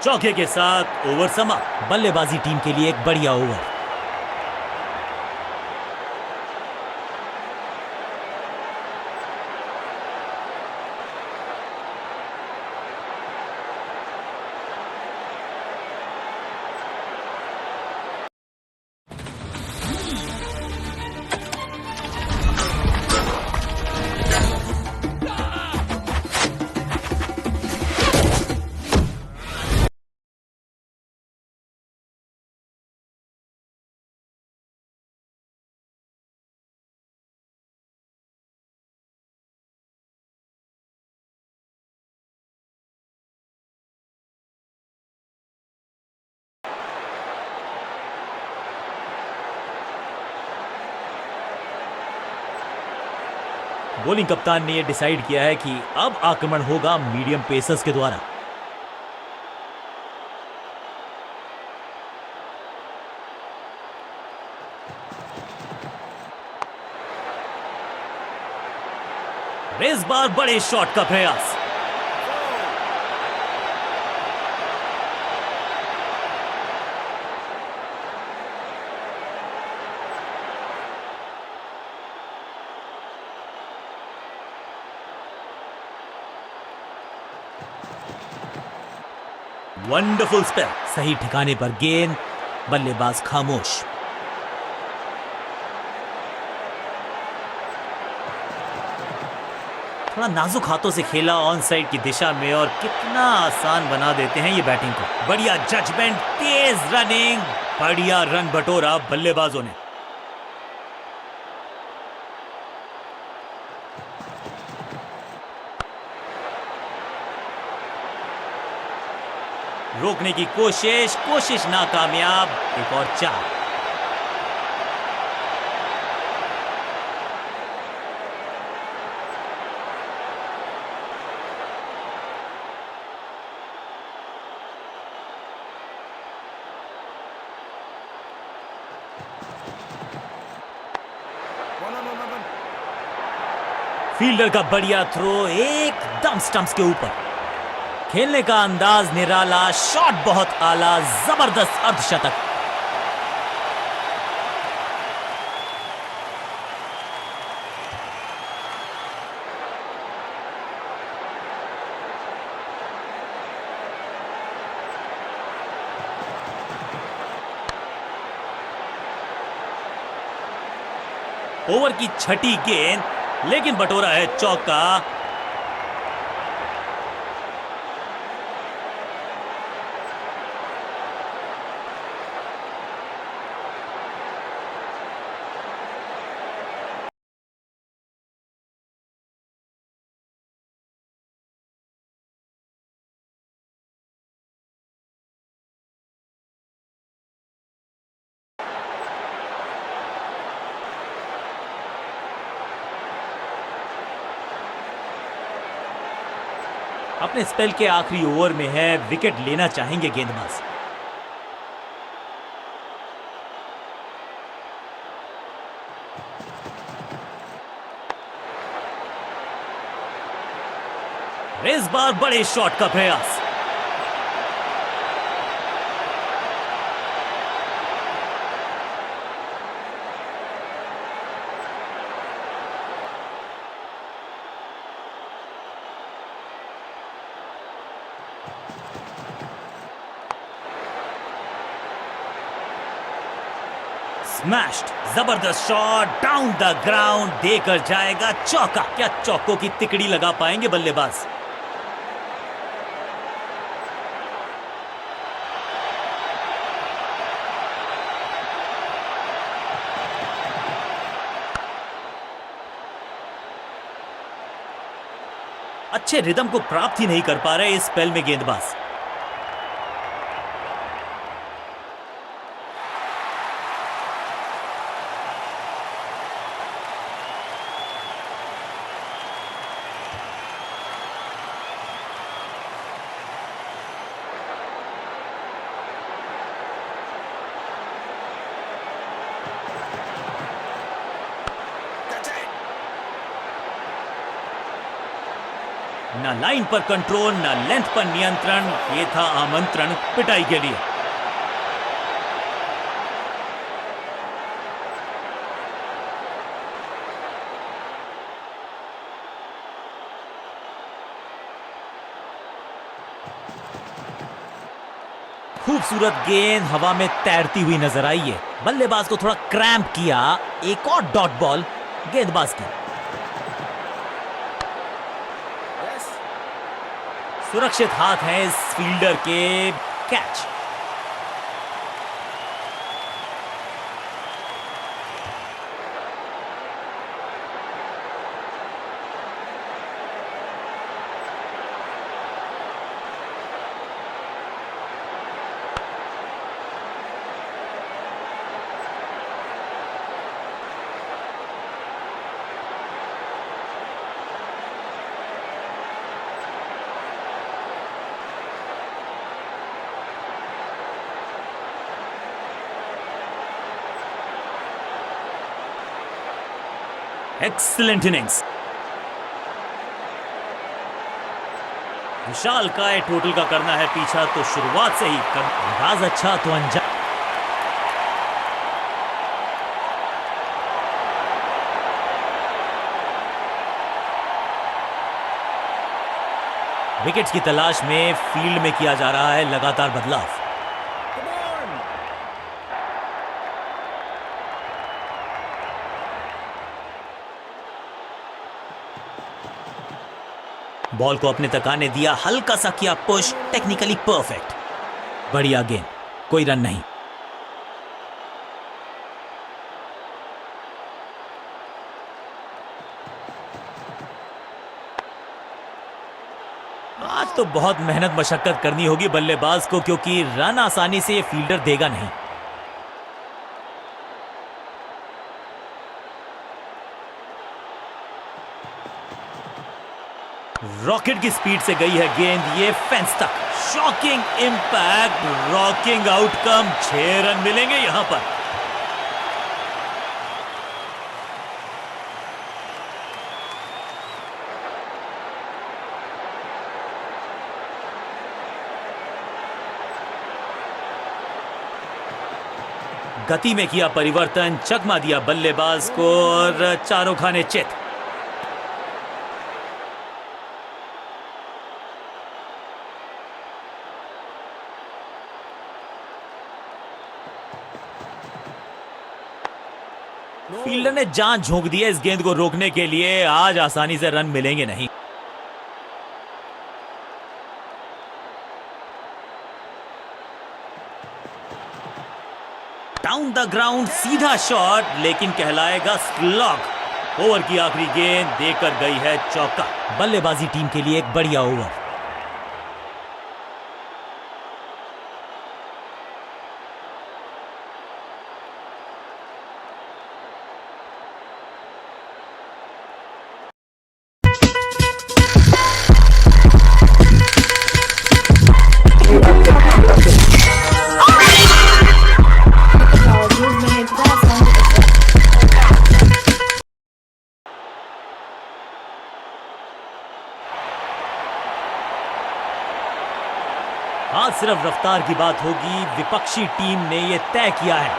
चौके के साथ ओवर समाप्त। बल्लेबाजी टीम के लिए एक बढ़िया ओवर। बॉलिंग कप्तान ने यह डिसाइड किया है कि अब आक्रमण होगा मीडियम पेसर्स के द्वारा। इस बार बड़े शॉट का प्रयास। Wonderful spell. सही ठिकाने पर गेंद, बल्लेबाज खामोश। थोड़ा नाजुक हाथों से खेला ऑन साइड की दिशा में और कितना आसान बना देते हैं ये बैटिंग को। बढ़िया जजमेंट, तेज रनिंग, बढ़िया रन बटोरा बल्लेबाजों ने। रोकने की कोशिश नाकामयाब। एक और 4। फील्डर का बढ़िया थ्रो एकदम स्टंप्स के ऊपर। खेलने का अंदाज निराला, शॉट बहुत आला, जबरदस्त अर्धशतक। ओवर की छठी गेंद, लेकिन बटोरा है चौका। अपने स्पेल के आखिरी ओवर में है, विकेट लेना चाहेंगे गेंदबाज। इस बार बड़े शॉट का प्रयास। स्मैश्ड, जबरदस्त शॉट, डाउन द ग्राउंड, देकर जाएगा चौका। क्या चौकों की तिकड़ी लगा पाएंगे बल्लेबाज? अच्छे रिदम को प्राप्त ही नहीं कर पा रहे इस स्पेल में गेंदबाज। ना लाइन पर कंट्रोल, ना लेंथ पर नियंत्रण। ये था आमंत्रण पिटाई के लिए। खूबसूरत गेंद हवा में तैरती हुई नजर आई है। बल्लेबाज को थोड़ा क्रैम्प किया। एक और डॉट बॉल गेंदबाज की। सुरक्षित हाथ है इस फील्डर के। कैच। Excellent innings. विशाल काय टोटल का करना है पीछा, तो शुरुआत से ही अंदाज अच्छा तो अंजाम। विकेट्स की तलाश में फील्ड में किया जा रहा है लगातार बदलाव। बॉल को अपने तक आने दिया, हल्का सा किया पुश, टेक्निकली परफेक्ट। बढ़िया गेंद, कोई रन नहीं। आज तो बहुत मेहनत मशक्कत करनी होगी बल्लेबाज को, क्योंकि रन आसानी से ये फील्डर देगा नहीं। रॉकेट की स्पीड से गई है गेंद, ये फेंस तक। Shocking impact, rocking outcome. 6 run मिलेंगे यहां पर। गति में किया परिवर्तन, चकमा दिया बल्लेबाज को और चारों खाने चित। फील्डर ने जान झोंक दी है इस गेंद को रोकने के लिए। आज आसानी से रन मिलेंगे नहीं। डाउन द ग्राउंड, सीधा शॉट, लेकिन कहलाएगा स्लॉग। ओवर की आखिरी गेंद देकर गई है चौका। बल्लेबाजी टीम के लिए एक बढ़िया ओवर। आज सिर्फ रफ्तार की बात होगी। विपक्षी टीम ने यह तय किया है,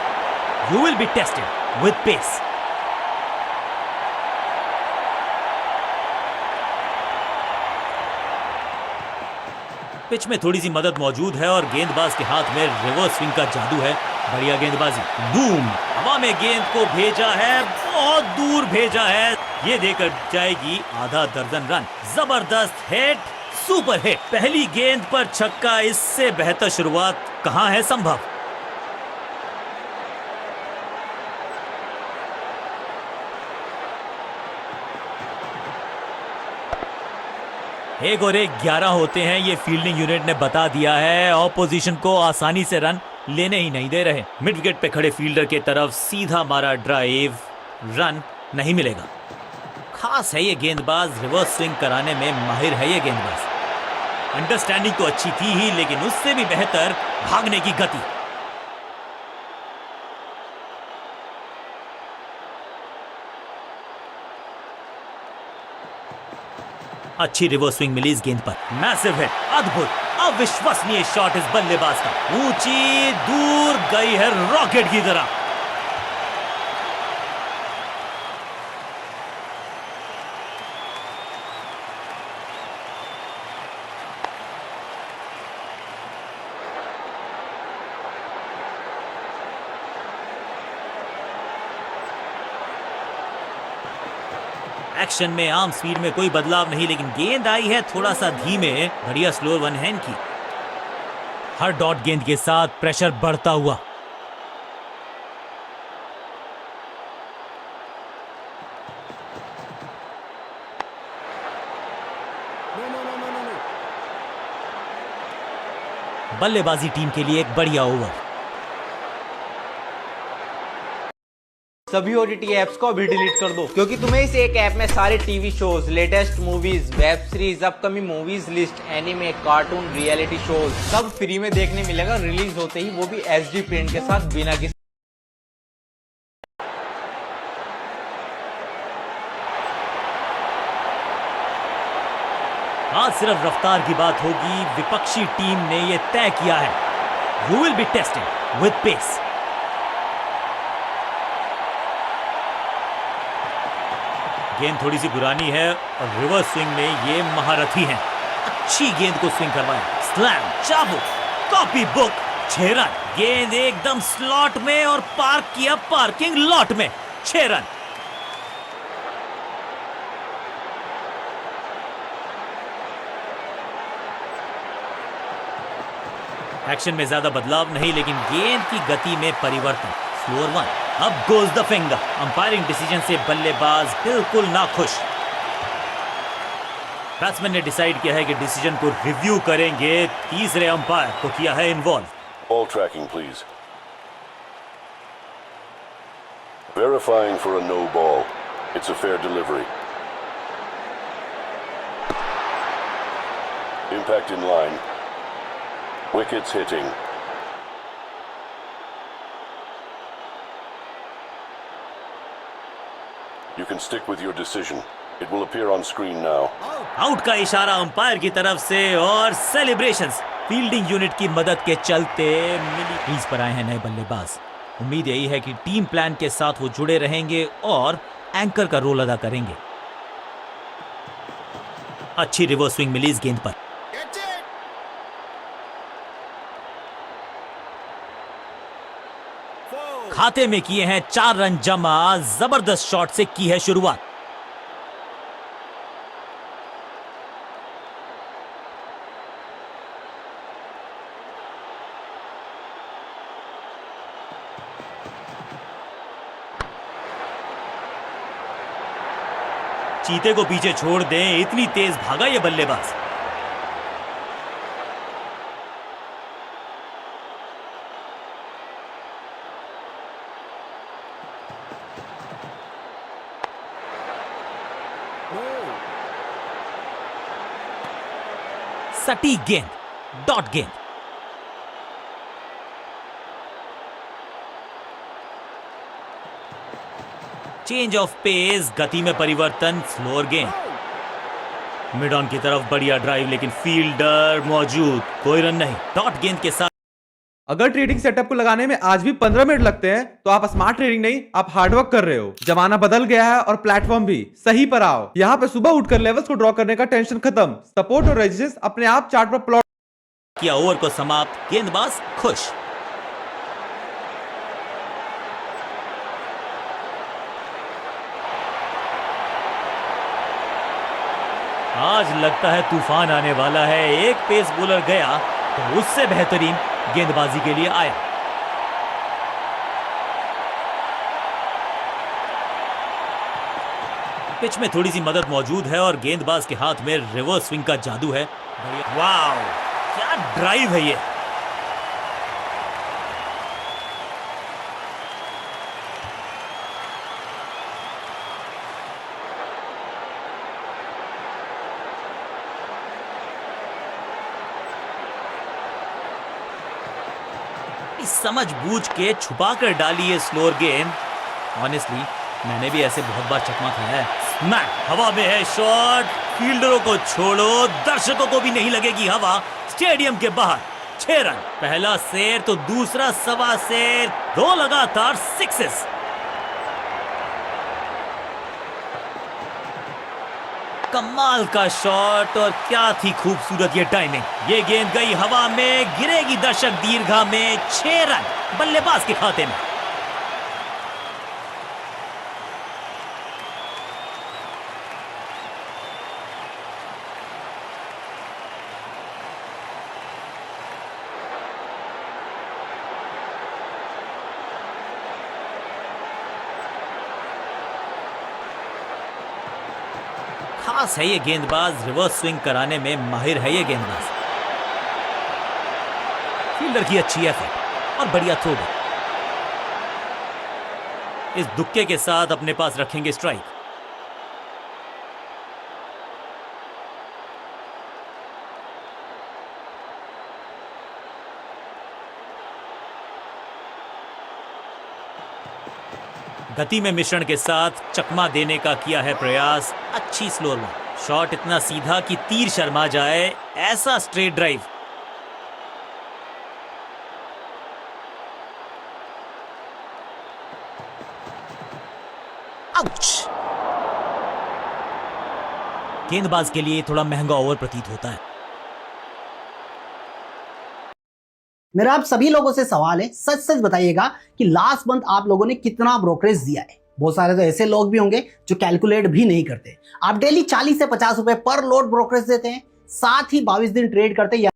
you will be tested with pace. Pitch में थोड़ी सी मदद मौजूद है और गेंदबाज के हाथ में रिवर्स स्विंग का जादू है। बढ़िया गेंदबाजी। बूम, हवा में गेंद को भेजा है, बहुत दूर भेजा है। ये देकर जाएगी आधा दर्जन रन। जबरदस्त हिट, सुपर हिट। पहली गेंद पर छक्का, इससे बेहतर शुरुआत कहां है संभव। एक और एक 11 होते हैं, ये फील्डिंग यूनिट ने बता दिया है। ऑपोजिशन को आसानी से रन लेने ही नहीं दे रहे। मिड विकेट पे खड़े फील्डर के तरफ सीधा मारा ड्राइव, रन नहीं मिलेगा। खास है ये गेंदबाज, रिवर्स स्विंग कराने में माहिर है ये गेंदबाज। अंडरस्टैंडिंग तो अच्छी थी ही, लेकिन उससे भी बेहतर भागने की गति। अच्छी रिवर्स स्विंग मिली इस गेंद पर, मैसिव हिट, अद्भुत, अविश्वसनीय शॉट इस बल्लेबाज का, ऊंची दूर गई है रॉकेट की तरह। एक्शन में आर्म स्पीड में कोई बदलाव नहीं, लेकिन गेंद आई है थोड़ा सा धीमे, बढ़िया स्लोअर वन हैंड की। हर डॉट गेंद के साथ प्रेशर बढ़ता हुआ। बल्लेबाजी टीम के लिए एक बढ़िया ओवर। सभी OTT ऐप्स को अभी डिलीट कर दो, क्योंकि तुम्हें इस एक ऐप में सारे TV shows, latest movies, web series, upcoming movies list, anime, cartoon, reality shows सब फ्री में देखने मिलेगा रिलीज होते ही, वो भी HD प्रिंट के साथ, बिना किसी। आज सिर्फ रफ्तार की बात होगी, विपक्षी टीम ने यह तय किया है। You will be tested with pace. गेंद थोड़ी सी पुरानी है और रिवर्स स्विंग में ये महारथी हैं। अच्छी गेंद को स्विंग करवाया, स्लैम, चाबुक, कॉपी बुक, 6 रन। गेंद एकदम स्लॉट में और पार्क किया पार्किंग लॉट में, 6 रन। एक्शन में ज्यादा बदलाव नहीं, लेकिन गेंद की गति में परिवर्तन, स्लोअर वन। अब goes the finger. Umpiring decision से बल्लेबाज बिल्कुल नाखुश। बैट्समैन ने डिसाइड किया है कि डिसीजन को रिव्यू करेंगे। तीसरे अंपायर को किया है involve. Ball tracking, please. Verifying for a no ball. It's a fair delivery. Impact in line. Wickets hitting. You can stick with your decision. It will appear on screen now. Out का इशारा अंपायर की तरफ से और सेलिब्रेशंस फील्डिंग यूनिट की मदद के चलते मिली। क्रीज पर आए हैं नए बल्लेबाज। उम्मीद यही है कि टीम प्लान के साथ वो जुड़े रहेंगे और एंकर का रोल अदा करेंगे। अच्छी रिवर्स स्विंग मिली इस गेंद पर। खाते में किए हैं 4 रन जमा। जबरदस्त शॉट से की है शुरुआत। चीते को पीछे छोड़ दें, इतनी तेज भागा ये बल्लेबाज। सटीक गेंद, डॉट गेंद। चेंज ऑफ पेस, गति में परिवर्तन, स्लोअर गेंद। मिड ऑन की तरफ बढ़िया ड्राइव, लेकिन फील्डर मौजूद, कोई रन नहीं। डॉट गेंद के साथ। अगर ट्रेडिंग सेटअप को लगाने में आज भी 15 मिनट लगते हैं तो आप स्मार्ट ट्रेडिंग नहीं, आप हार्डवर्क कर रहे हो। जमाना बदल गया है और प्लेटफॉर्म भी। सही पर आओ। यहाँ पे सुबह उठकर लेवल्स को ड्रॉ करने का टेंशन खत्म। सपोर्ट और रेजिस्टेंस अपने आप चार्ट पर प्लॉट किया। ओवर को समाप्त, गेंदबाज खुश। आज लगता है तूफान आने वाला है। एक पेस बॉलर गया तो उससे बेहतरीन गेंदबाजी के लिए आया। पिच में थोड़ी सी मदद मौजूद है और गेंदबाज के हाथ में रिवर्स स्विंग का जादू है। वाव, क्या ड्राइव है ये। समझ बूझ के छुपा कर डाली है स्लोअर गेंद। ऑनेस्टली मैंने भी ऐसे बहुत बार चकमा खाया है। स्मैक, हवा में है शॉट, फील्डरों को छोड़ो, दर्शकों को भी नहीं लगेगी हवा। स्टेडियम के बाहर 6 रन। पहला शेर तो दूसरा सवा शेर, 2 लगातार सिक्सेस। कमाल का शॉट और क्या थी खूबसूरत ये टाइमिंग। ये गेंद गई हवा में, गिरेगी दर्शक दीर्घा में। 6 रन बल्लेबाज के खाते में। खास है ये गेंदबाज, रिवर्स स्विंग कराने में माहिर है ये गेंदबाज। फील्डर की अच्छी एफर्ट और बढ़िया थ्रो भी। इस दुक्के के साथ अपने पास रखेंगे स्ट्राइक। गति में मिश्रण के साथ चकमा देने का किया है प्रयास। अच्छी स्लोअर वन। शॉट इतना सीधा कि तीर शर्मा जाए, ऐसा स्ट्रेट ड्राइव। आउच! गेंदबाज के लिए थोड़ा महंगा ओवर प्रतीत होता है। मेरा आप सभी लोगों से सवाल है, सच सच बताइएगा कि लास्ट मंथ आप लोगों ने कितना ब्रोकरेज दिया है। बहुत सारे तो ऐसे लोग भी होंगे जो कैलकुलेट भी नहीं करते। आप डेली 40 से 50 रुपए पर लोड ब्रोकरेज देते हैं, साथ ही 22 दिन ट्रेड करते हैं।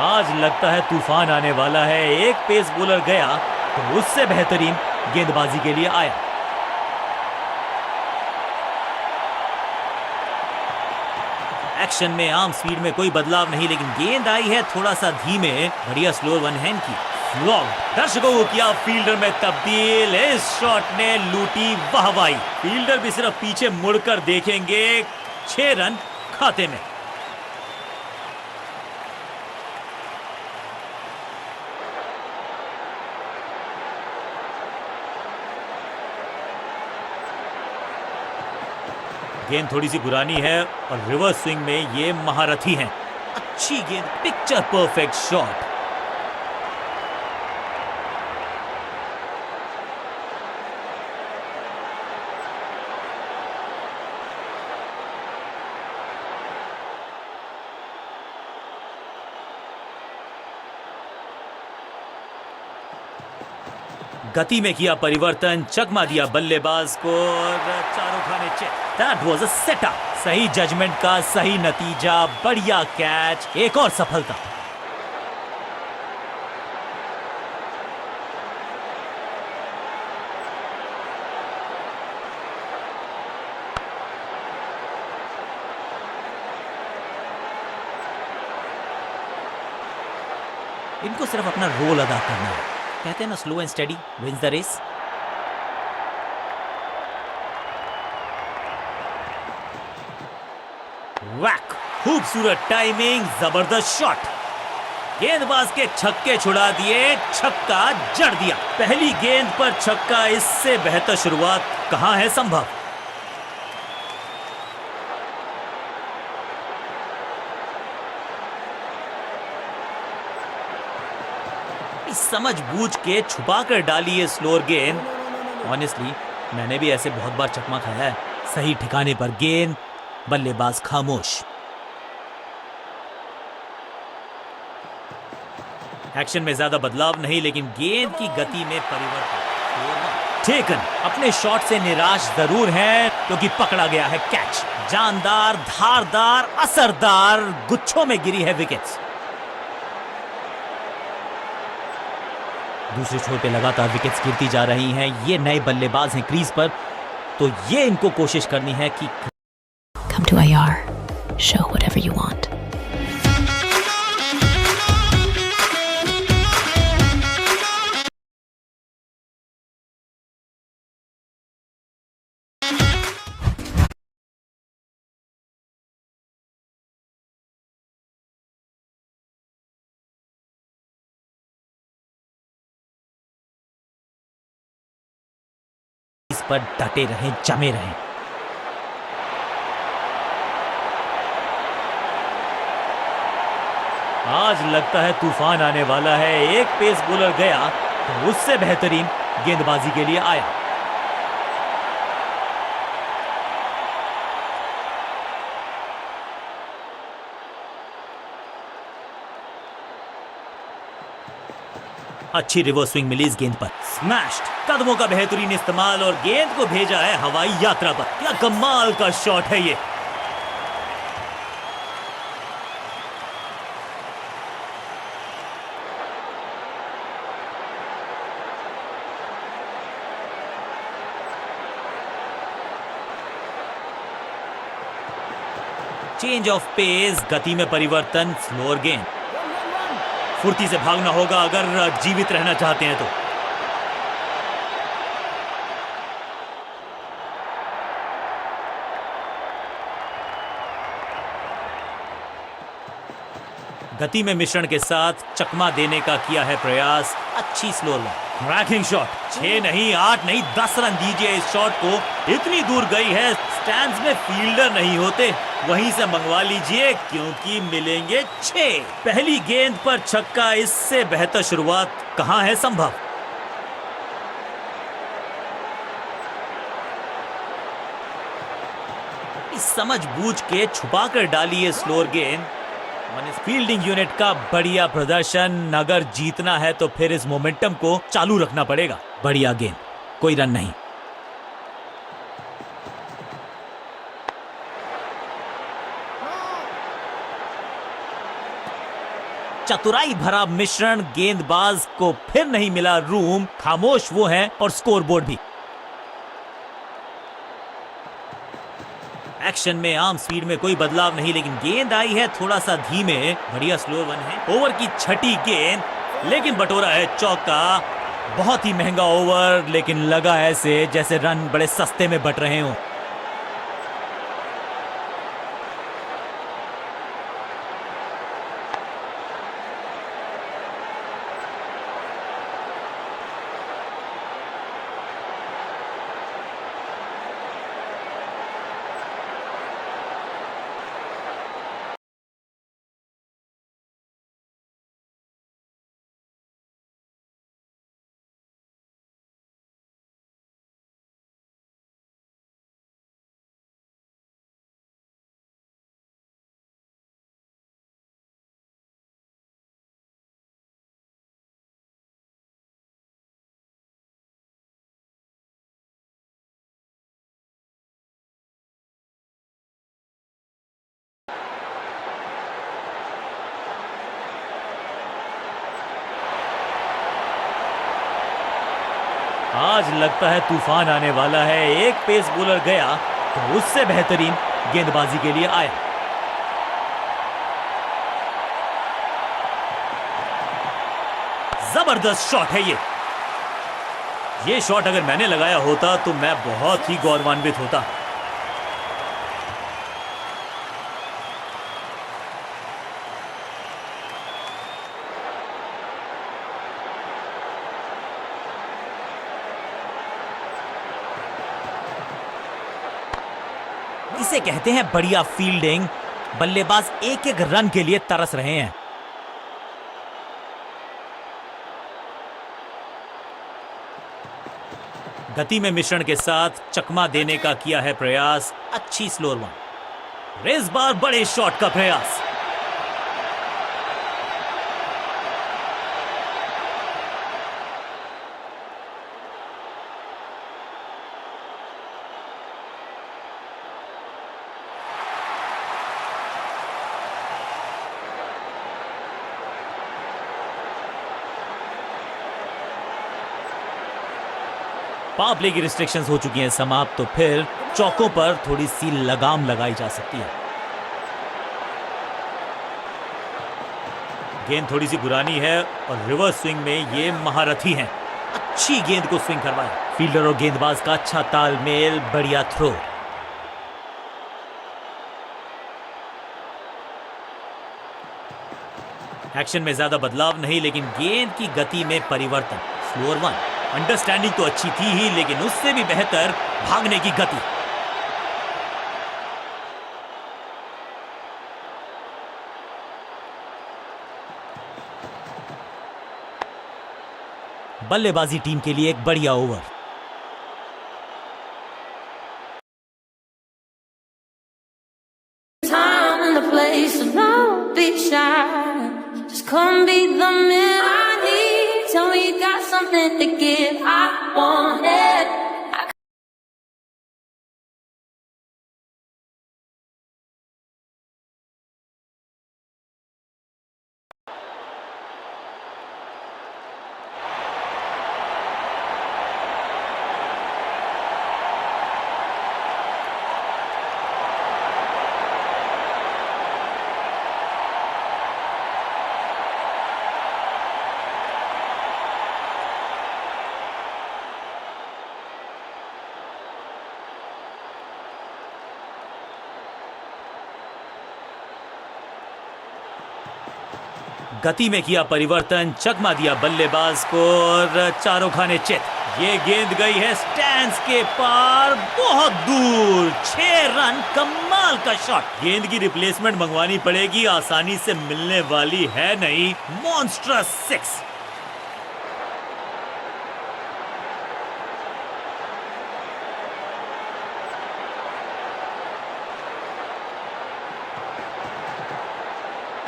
आज लगता है तूफान आने वाला है। एक पेस बॉलर गया तो उससे बेहतरीन गेंदबाजी के लिए आया। एक्शन में आर्म स्पीड में कोई बदलाव नहीं, लेकिन गेंद आई है थोड़ा सा धीमे। बढ़िया स्लो वन हैंड की फ्लॉग। दर्शकों को किया फील्डर में तब्दील। इस शॉट ने लूटी वाहवाही। फील्डर भी सिर्फ पीछे मुड़कर देखेंगे। 6 रन खाते में। गेंद थोड़ी सी पुरानी है और रिवर्स स्विंग में ये महारथी हैं। अच्छी गेंद, पिक्चर परफेक्ट शॉट। गति में किया परिवर्तन, चकमा दिया बल्लेबाज को और चारों खाने check. That was a setup. सही जजमेंट का सही नतीजा, बढ़िया कैच, एक और सफलता। इनको सिर्फ अपना रोल अदा करना है। कहते हैं ना, slow and steady wins the race. Whack! खूबसूरत टाइमिंग, जबरदस्त शॉट। गेंदबाज के छक्के छुड़ा दिए, छक्का जड़ दिया। पहली गेंद पर छक्का, इससे बेहतर शुरुआत कहां है संभव। समझबूझ के छुपा कर डाली है स्लोअर गेंद। ऑनेस्टली मैंने भी ऐसे बहुत बार चकमा खाया है। सही ठिकाने पर गेंद, बल्लेबाज खामोश। एक्शन में ज्यादा बदलाव नहीं, लेकिन गेंद की गति में परिवर्तन। टेकन अपने शॉट से निराश जरूर हैं, क्योंकि पकड़ा गया है कैच। जानदार, धारदार, असरदार, गुच्छों में गिरी है विकेट्स। दूसरे छोर पे लगातार विकेट्स गिरती जा रही हैं। ये नए बल्लेबाज हैं क्रीज पर, तो ये इनको कोशिश करनी है कि Come to IR. Show whatever you want. पर डटे रहें, जमे रहें। आज लगता है तूफान आने वाला है। एक पेस बॉलर गया तो उससे बेहतरीन गेंदबाजी के लिए आया। अच्छी रिवर्स स्विंग मिली इस गेंद पर। स्मैश्ड, कदमों का बेहतरीन इस्तेमाल और गेंद को भेजा है हवाई यात्रा पर। क्या कमाल का शॉट है ये। चेंज ऑफ पेस, गति में परिवर्तन, स्लोअर गेंद। फुर्ती से भागना होगा अगर जीवित रहना चाहते हैं तो। गति में मिश्रण के साथ चकमा देने का किया है प्रयास। अच्छी स्लो लाइन, क्रैकिंग शॉट। 6 नहीं, 8 नहीं, 10 रन दीजिए इस शॉट को। इतनी दूर गई है, स्टैंड्स में फील्डर नहीं होते, वहीं से मंगवा लीजिए क्योंकि मिलेंगे 6। पहली गेंद पर छक्का, इससे बेहतर शुरुआत कहां है संभव। इस समझबूझ के छुपा कर डाली है स्लोअर गेंद। फील्डिंग यूनिट का बढ़िया प्रदर्शन। अगर जीतना है तो फिर इस मोमेंटम को चालू रखना पड़ेगा। बढ़िया गेंद, कोई रन नहीं। चतुराई भरा मिश्रण, गेंदबाज को फिर नहीं मिला रूम। खामोश वो हैं और स्कोरबोर्ड भी। एक्शन में आर्म स्पीड में कोई बदलाव नहीं, लेकिन गेंद आई है थोड़ा सा धीमे। बढ़िया स्लो वन है। ओवर की छठी गेंद, लेकिन बटोरा है चौका। बहुत ही महंगा ओवर, लेकिन लगा ऐसे जैसे रन बड़े सस्ते में बट रहे हों। आज लगता है तूफान आने वाला है। एक पेस बॉलर गया तो उससे बेहतरीन गेंदबाजी के लिए आया। जबरदस्त शॉट है ये शॉट अगर मैंने लगाया होता तो मैं बहुत ही गौरवान्वित होता। इसे कहते हैं बढ़िया फील्डिंग। बल्लेबाज एक एक रन के लिए तरस रहे हैं। गति में मिश्रण के साथ चकमा देने का किया है प्रयास। अच्छी स्लोअर वन। इस बार बड़े शॉट का प्रयास। पावर प्ले की रिस्ट्रिक्शंस हो चुकी हैं समाप्त, तो फिर चौकों पर थोड़ी सी लगाम लगाई जा सकती है। गेंद थोड़ी सी पुरानी है और रिवर्स स्विंग में ये महारथी हैं। अच्छी गेंद को स्विंग करवाया। फील्डर और गेंदबाज का अच्छा तालमेल, बढ़िया थ्रो। एक्शन में ज्यादा बदलाव नहीं, लेकिन गेंद की गति में परिवर्तन। स्लोअर वन, अंडरस्टैंडिंग तो अच्छी थी ही, लेकिन उससे भी बेहतर भागने की गति। बल्लेबाजी टीम के लिए एक बढ़िया over. Time and the place, so don't be shy. Just come be the man I need. Tell me you got something to give. I want it. गति में किया परिवर्तन, चकमा दिया बल्लेबाज को और चारों खाने चित। ये गेंद गई है स्टैंड्स के पार, बहुत दूर। 6 रन, कमाल का शॉट। गेंद की रिप्लेसमेंट मंगवानी पड़ेगी, आसानी से मिलने वाली है नहीं। मॉन्स्ट्रस 6।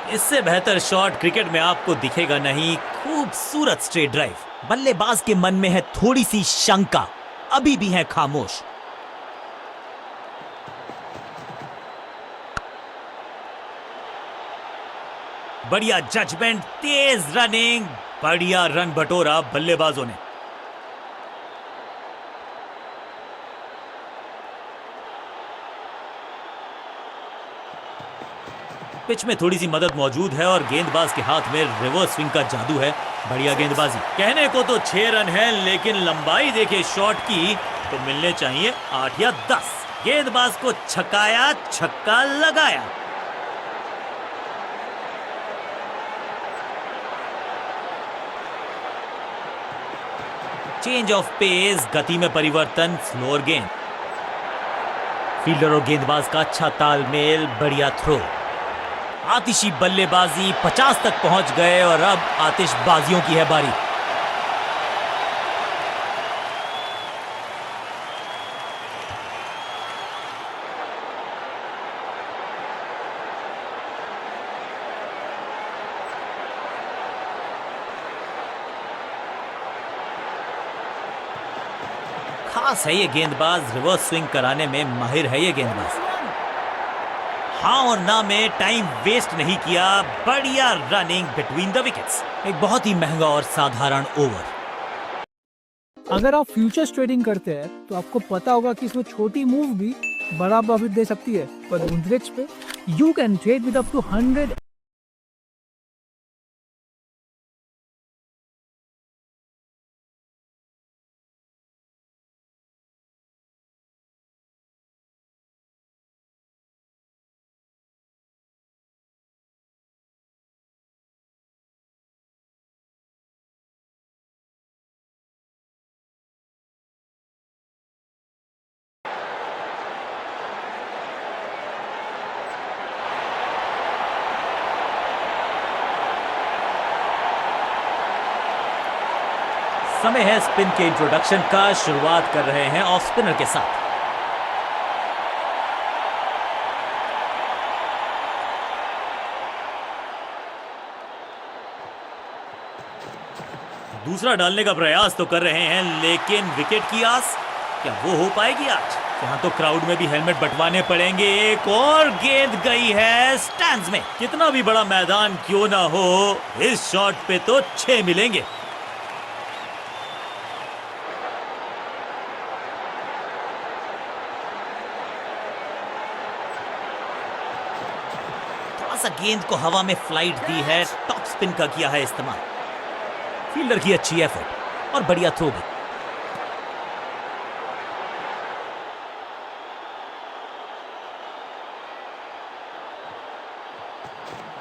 इससे बेहतर शॉट क्रिकेट में आपको दिखेगा नहीं। खूबसूरत स्ट्रेट ड्राइव। बल्लेबाज के मन में है थोड़ी सी शंका, अभी भी है खामोश। बढ़िया जजमेंट, तेज रनिंग, बढ़िया रन बटोरा बल्लेबाजों ने। पिच में थोड़ी सी मदद मौजूद है और गेंदबाज के हाथ में रिवर्स स्विंग का जादू है। बढ़िया गेंदबाजी। कहने को तो 6 रन है, लेकिन लंबाई देखे शॉट की तो मिलने चाहिए 8 या 10। गेंदबाज को छकाया, छक्का लगाया। चेंज ऑफ पेस, गति में परिवर्तन, स्लोअर गेंद। फील्डर और गेंदबाज का अच्छा तालमेल, बढ़िया थ्रो। आतिशी बल्लेबाजी, 50 तक पहुंच गए और अब आतिशबाजियों की है बारी। खास है ये गेंदबाज, रिवर्स स्विंग कराने में माहिर है ये गेंदबाज। हाँ और ना में टाइम वेस्ट नहीं किया, बढ़िया रनिंग बिटवीन द विकेट्स। एक बहुत ही महंगा और साधारण ओवर। अगर आप फ्यूचर्स ट्रेडिंग करते हैं तो आपको पता होगा कि इसमें छोटी मूव भी बड़ा प्रॉफिट दे सकती है, पर उन ट्रेड्स पे you can trade with up to 100। समय है स्पिन के इंट्रोडक्शन का। शुरुआत कर रहे हैं ऑफ स्पिनर के साथ। दूसरा डालने का प्रयास तो कर रहे हैं, लेकिन विकेट की आस क्या वो हो पाएगी आज? यहाँ तो क्राउड में भी हेलमेट बंटवाने पड़ेंगे। एक और गेंद गई है स्टैंड्स में। कितना भी बड़ा मैदान क्यों ना हो, इस शॉट पे तो 6 मिलेंगे। गेंद को हवा में फ्लाइट दी है, टॉप स्पिन का किया है इस्तेमाल। फील्डर की अच्छी एफर्ट और बढ़िया थ्रो भी।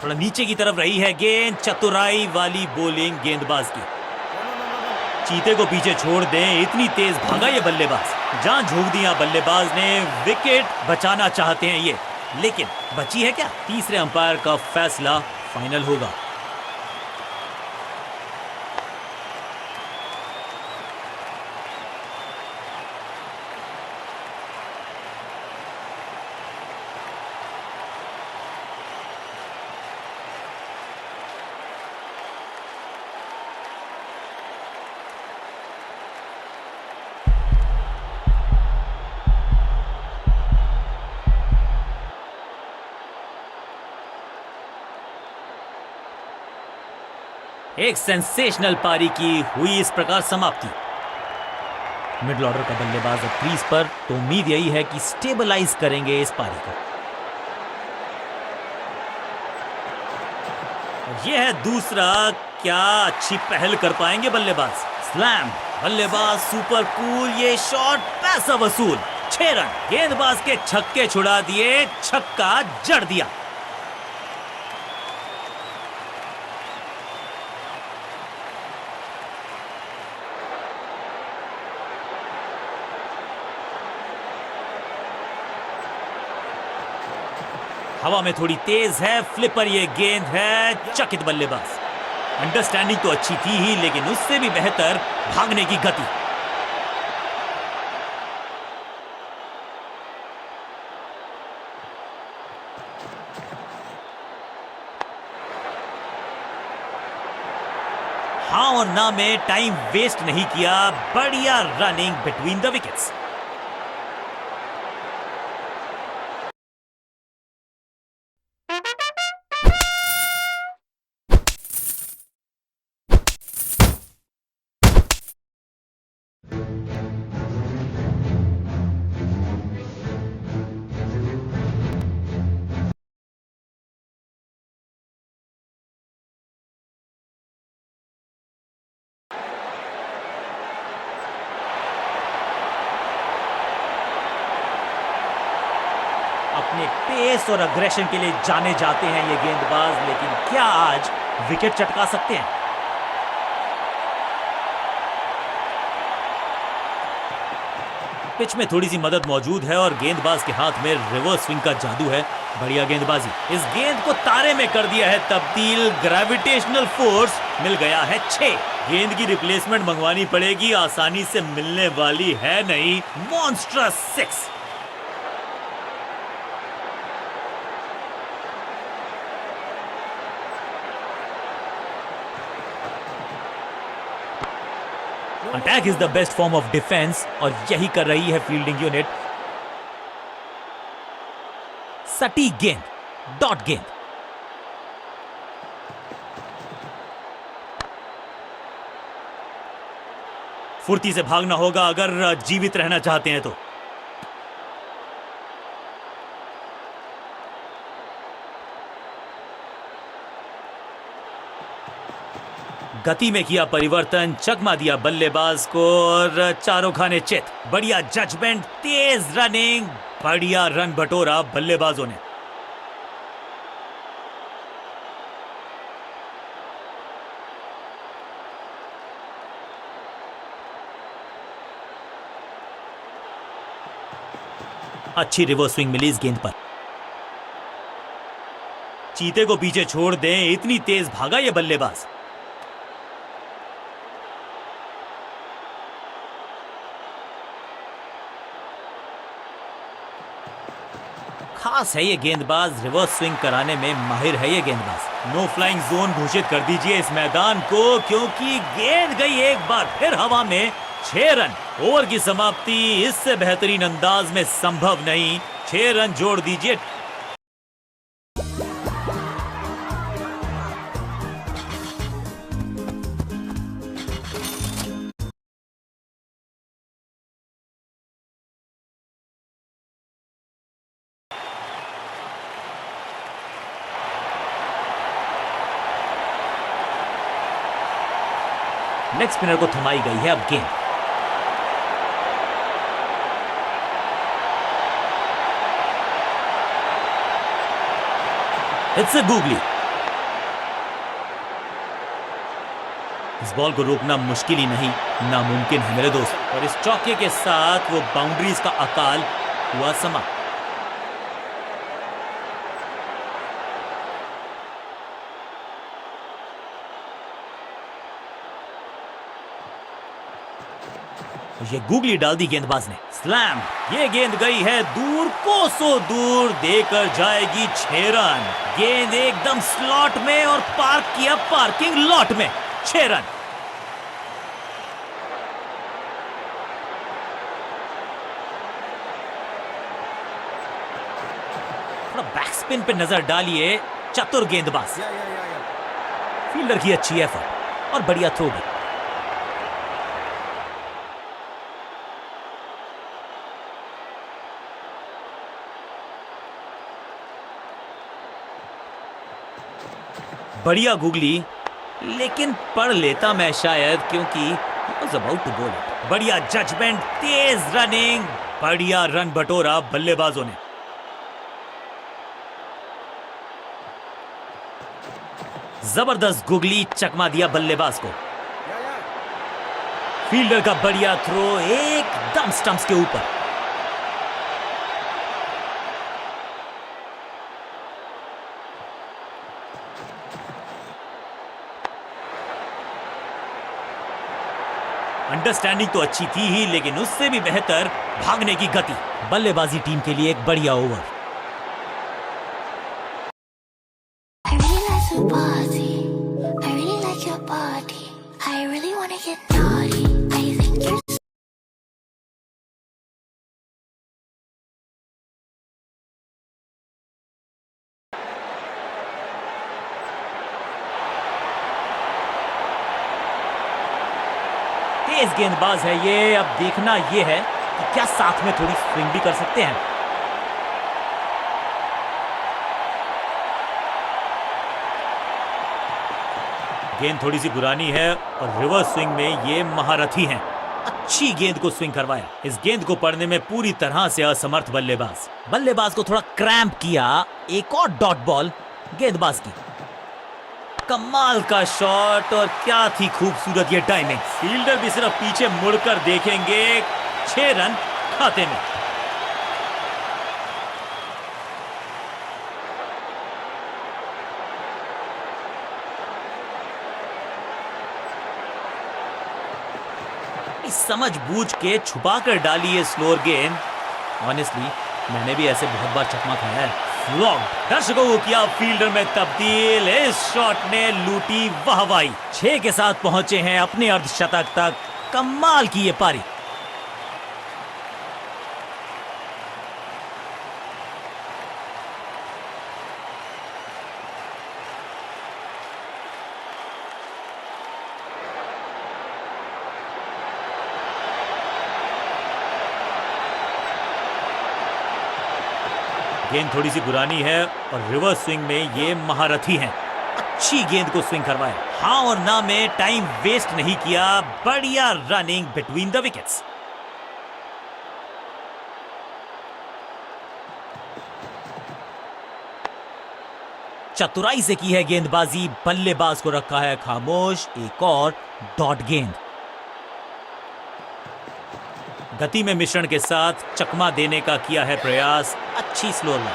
थोड़ा नीचे की तरफ रही है गेंद, चतुराई वाली बॉलिंग गेंदबाज की। चीते को पीछे छोड़ दें, इतनी तेज भागा ये बल्लेबाज। जान झोंक दिया बल्लेबाज ने, विकेट बचाना चाहते हैं ये, लेकिन बची है क्या? तीसरे अंपायर का फैसला फाइनल होगा। एक सेंसेशनल पारी की हुई इस प्रकार समाप्ति। मिडिल ऑर्डर का बल्लेबाज अब क्रीज पर, तो उम्मीद यही है कि स्टेबलाइज करेंगे इस पारी को। यह है दूसरा, क्या अच्छी पहल कर पाएंगे बल्लेबाज। स्लैम, बल्लेबाज सुपर कूल, ये शॉट पैसा वसूल। 6 रन, गेंदबाज के छक्के छुड़ा दिए, छक्का जड़ दिया। हवा में थोड़ी तेज है, फ्लिपर ये गेंद है, चकित बल्लेबाज। अंडरस्टैंडिंग तो अच्छी थी ही, लेकिन उससे भी बेहतर भागने की गति। हाँ और ना में टाइम वेस्ट नहीं किया, बढ़िया रनिंग बिटवीन द विकेट्स। अपने पेस और अग्रेशन के लिए जाने जाते हैं ये गेंदबाज, लेकिन क्या आज विकेट चटका सकते हैं? पिच में थोड़ी सी मदद मौजूद है और गेंदबाज के हाथ में रिवर्स स्विंग का जादू है। बढ़िया गेंदबाजी, इस गेंद को तारे में कर दिया है तब्दील। ग्रेविटेशनल फोर्स मिल गया है 6। गेंद की रिप्लेसमेंट मंगवानी पड़ेगी, आसानी से मिलने वाली है नहीं। Monstrous 6। Attack is the best form of defence और यही कर रही है फील्डिंग यूनिट। सटीक गेंद, डॉट गेंद। फुर्ती से भागना होगा अगर जीवित रहना चाहते हैं तो। गति में किया परिवर्तन, चकमा दिया बल्लेबाज को और चारों खाने चित। बढ़िया जजमेंट, तेज रनिंग, बढ़िया रन बटोरा बल्लेबाजों ने। अच्छी रिवर्स स्विंग मिली इस गेंद पर। चीते को पीछे छोड़ दें, इतनी तेज भागा ये बल्लेबाज। खास है ये गेंदबाज, रिवर्स स्विंग कराने में माहिर है ये गेंदबाज। नो फ्लाइंग जोन घोषित कर दीजिए इस मैदान को, क्योंकि गेंद गई एक बार फिर हवा में। 6 रन, ओवर की समाप्ति इससे बेहतरीन अंदाज में संभव नहीं। 6 रन जोड़ दीजिए। लेग स्पिनर को थमाई गई है अब गेंद। It's a googly. इस बॉल को रोकना मुश्किल ही नहीं, नामुमकिन है मेरे दोस्त। और इस चौके के साथ वो बाउंड्रीज का अकाल हुआ समाप्त। ये गूगली डाल दी गेंदबाज ने, स्लैम। ये गेंद गई है दूर, कोसों दूर, देकर जाएगी 6 रन। गेंद एकदम स्लॉट में और पार्क किया पार्किंग लॉट में, 6 रन। थोड़ा बैक स्पिन पे नजर डालिए, चतुर गेंदबाज। फील्डर की अच्छी एफर्ट और बढ़िया थ्रो भी। बढ़िया गूगली, लेकिन पढ़ लेता मैं शायद, क्योंकि he was about to bowl it। बढ़िया जजमेंट, तेज रनिंग, बढ़िया रन बटोरा बल्लेबाजों ने। जबरदस्त गूगली, चकमा दिया बल्लेबाज को। फील्डर का बढ़िया थ्रो एकदम स्टंप्स के ऊपर। अंडरस्टैंडिंग तो अच्छी थी ही, लेकिन उससे भी बेहतर भागने की गति। बल्लेबाजी टीम के लिए एक बढ़िया ओवर। तेज गेंदबाज है ये। अब देखना ये है कि क्या साथ में थोड़ी स्विंग भी कर सकते हैं। गेंद थोड़ी सी पुरानी है और रिवर्स स्विंग में ये महारथी हैं। अच्छी गेंद को स्विंग करवाया। इस गेंद को पढ़ने में पूरी तरह से असमर्थ बल्लेबाज को थोड़ा क्रैम्प किया। एक और डॉट बॉल गेंदबाज की। कमाल का शॉट और क्या थी खूबसूरत ये टाइमिंग। फील्डर भी सिर्फ पीछे मुड़कर देखेंगे, 6 रन खाते में। समझ बूझ के छुपा कर डाली है स्लोअर गेंद। ऑनेस्टली मैंने भी ऐसे बहुत बार चकमा खाया है। फ्लॉग, दर्शकों को किया फील्डर में तब्दील। इस शॉट ने लूटी वाहवाही। 6 के साथ पहुंचे हैं अपने अर्धशतक तक। कमाल की ये पारी। गेंद थोड़ी सी पुरानी है और रिवर्स स्विंग में ये महारथी हैं। अच्छी गेंद को स्विंग करवाया। हाँ और ना में टाइम वेस्ट नहीं किया। बढ़िया रनिंग बिटवीन द विकेट्स। चतुराई से की है गेंदबाजी। बल्लेबाज को रखा है खामोश। एक और डॉट गेंद। गति में मिश्रण के साथ चकमा देने का किया है प्रयास। अच्छी स्लोअर में।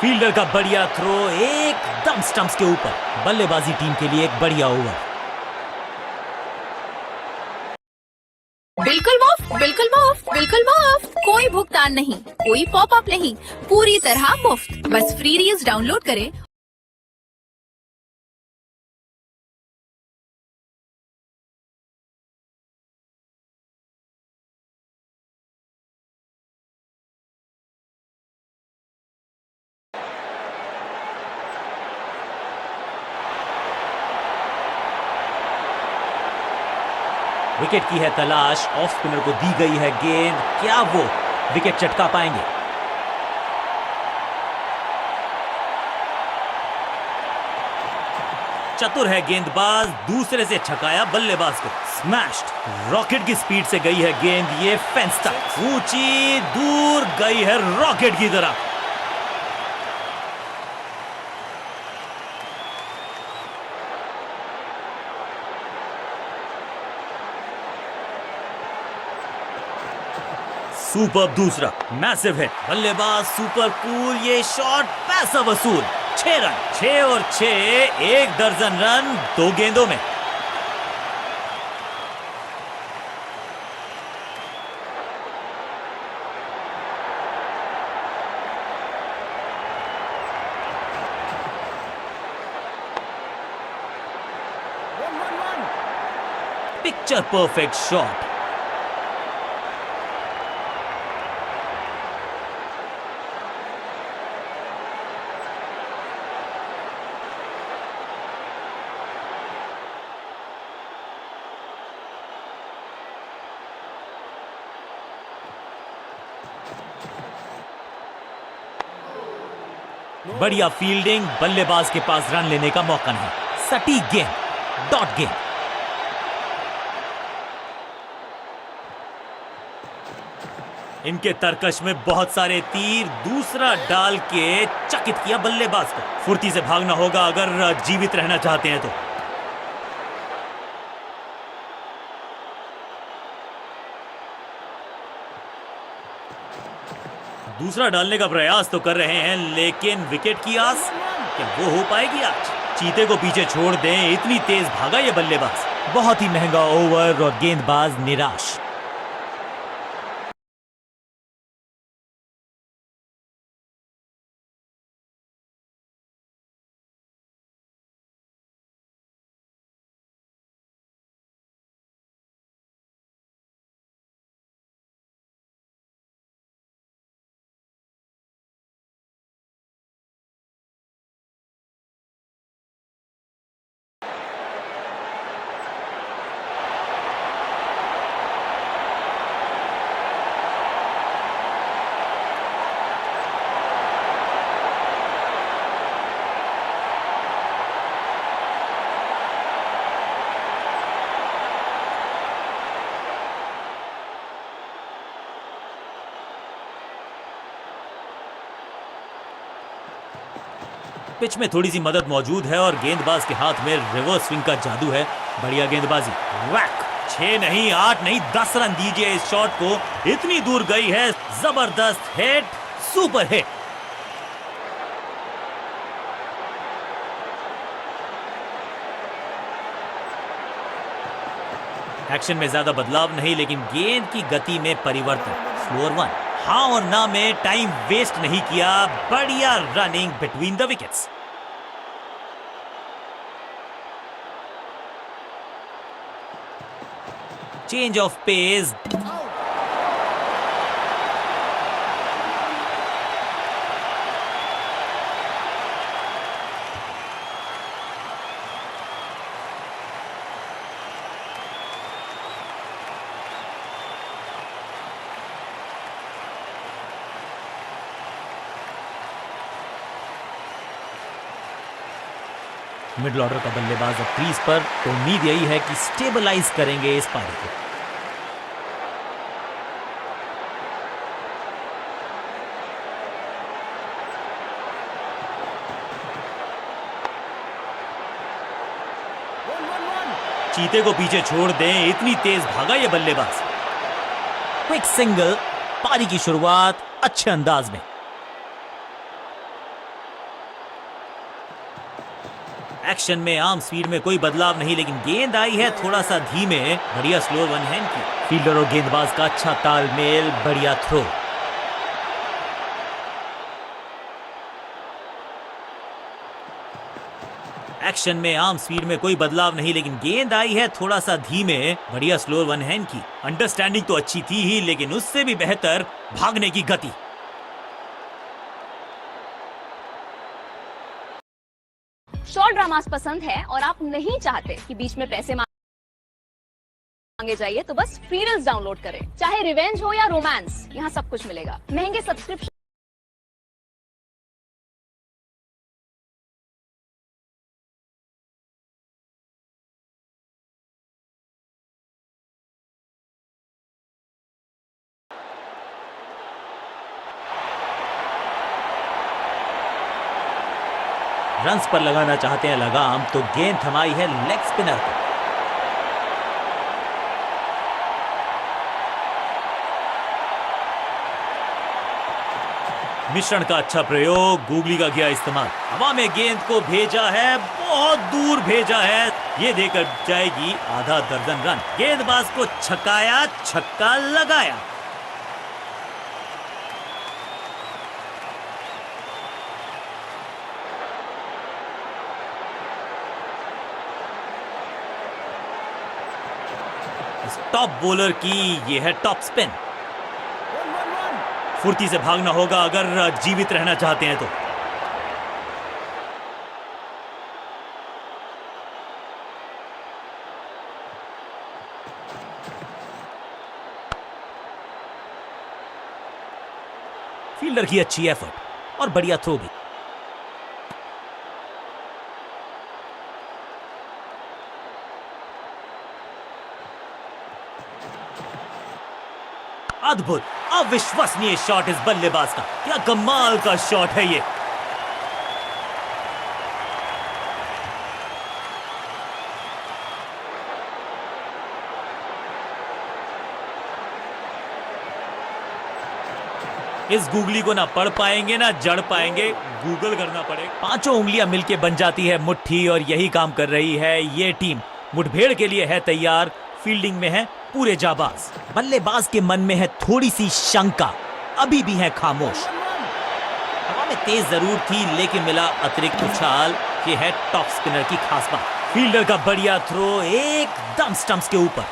फील्डर का बढ़िया थ्रो एकदम स्टंप्स के ऊपर। बल्लेबाजी टीम के लिए एक बढ़िया ओवर। बिल्कुल मुफ्त, बिल्कुल मुफ्त, बिल्कुल मुफ्त। कोई भुगतान नहीं, कोई पॉपअप नहीं, पूरी तरह मुफ्त। बस फ्री रील्स डाउनलोड करें। विकेट की है तलाश। ऑफ स्पिनर को दी गई है गेंद। क्या वो विकेट चटका पाएंगे? चतुर है गेंदबाज। दूसरे से छकाया बल्लेबाज को। स्मैश्ड। रॉकेट की स्पीड से गई है गेंद। ये फेंस तक ऊंची दूर गई है रॉकेट की तरह। सुपर दूसरा मैसिव हिट, बल्लेबाज सुपर कूल, ये शॉट पैसा वसूल। 6 रन, 6 और 6, 1 दर्जन रन 2 गेंदों में। Picture perfect shot. बढ़िया फील्डिंग, बल्लेबाज के पास रन लेने का मौका नहीं। सटीक गेंद, डॉट गेंद। इनके तरकश में बहुत सारे तीर, दूसरा डाल के चकित किया बल्लेबाज को। फुर्ती से भागना होगा अगर जीवित रहना चाहते हैं तो। दूसरा डालने का प्रयास तो कर रहे हैं, लेकिन विकेट की आस क्या वो हो पाएगी आज? चीते को पीछे छोड़ दें, इतनी तेज भागा ये बल्लेबाज। बहुत ही महंगा ओवर और गेंदबाज निराश। पिच में थोड़ी सी मदद मौजूद है और गेंदबाज के हाथ में रिवर्स स्विंग का जादू है। बढ़िया गेंदबाजी, वैक। 6 नहीं, 8 नहीं, 10 रन दीजिए इस शॉट को। इतनी दूर गई है, जबरदस्त हिट, सुपर हिट। एक्शन में ज्यादा बदलाव नहीं, लेकिन गेंद की गति में परिवर्तन। स्लोअर 1, हाँ और ना में टाइम वेस्ट नहीं किया। बढ़िया running between the wickets. Change of pace. Middle order का बल्लेबाज अब क्रीज पर, तो उम्मीद यही है कि स्टेबलाइज करेंगे इस पारी को। चीते को पीछे छोड़ दें, इतनी तेज भागा ये बल्लेबाज। क्विक सिंगल, पारी की शुरुआत अच्छे अंदाज में। एक्शन में आर्म स्पीड में कोई बदलाव नहीं, लेकिन गेंद आई है थोड़ा सा धीमे। बढ़िया स्लोअर 1 हैंड की। फील्डर और गेंदबाज का अच्छा तालमेल, बढ़िया थ्रो। एक्शन में आर्म स्पीड में कोई बदलाव नहीं, लेकिन गेंद आई है थोड़ा सा धीमे। बढ़िया स्लोअर 1 हैंड की। अंडरस्टैंडिंग तो अच्छी थी ही, लेकिन उससे भी बेहतर भागने की गति। शॉर्ट ड्रामास पसंद है और आप नहीं चाहते कि बीच में पैसे मांगे जाइए, तो बस फ्री रील्स डाउनलोड करें। चाहे रिवेंज हो या रोमांस, यहाँ सब कुछ मिलेगा। महंगे सब्सक्रिप्शन रन्स पर लगाना चाहते हैं लगाम, तो गेंद थमाई है लेग स्पिनर को। मिश्रण का अच्छा प्रयोग, गूगली का किया इस्तेमाल। हवा में गेंद को भेजा है, बहुत दूर भेजा है, ये देकर जाएगी आधा दर्जन रन। गेंदबाज को छकाया, छक्का लगाया। टॉप बॉलर की ये है टॉप स्पिन। फुर्ती से भागना होगा अगर जीवित रहना चाहते हैं तो। फील्डर की अच्छी एफर्ट और बढ़िया थ्रो भी। अद्भुत, अविश्वसनीय शॉट इस बल्लेबाज का। क्या कमाल का शॉट है ये। इस गूगली को ना पढ़ पाएंगे ना जड़ पाएंगे, गूगल करना पड़ेगा। पांचों उंगलियां मिलके बन जाती है मुट्ठी और यही काम कर रही है ये टीम। मुठभेड़ के लिए है तैयार, फील्डिंग में है पूरे जाबाज। बल्लेबाज के मन में है थोड़ी सी शंका, अभी भी है खामोश। हवा में तेज जरूर थी लेकिन मिला अतिरिक्त उछाल। ये है टॉप स्पिनर की खास बात। फील्डर का बढ़िया थ्रो एकदम स्टंप्स के ऊपर।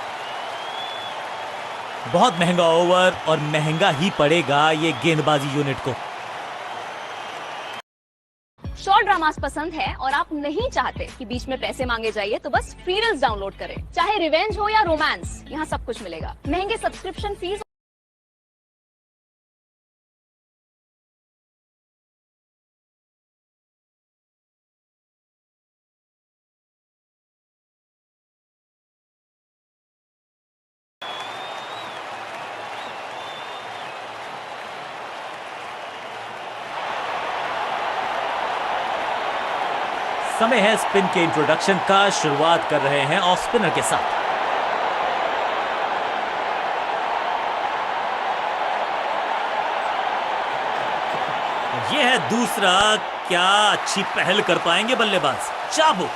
बहुत महंगा ओवर और महंगा ही पड़ेगा ये गेंदबाजी यूनिट को। शॉर्ट ड्रामास पसंद है और आप नहीं चाहते कि बीच में पैसे मांगे जाइए तो बस फ्री रील्स डाउनलोड करें। चाहे रिवेंज हो या रोमांस, यहाँ सब कुछ मिलेगा। महंगे सब्सक्रिप्शन फीस समय है स्पिन के इंट्रोडक्शन का। शुरुआत कर रहे हैं ऑफ स्पिनर के साथ। यह है दूसरा। क्या अच्छी पहल कर पाएंगे बल्लेबाज। चाबुक,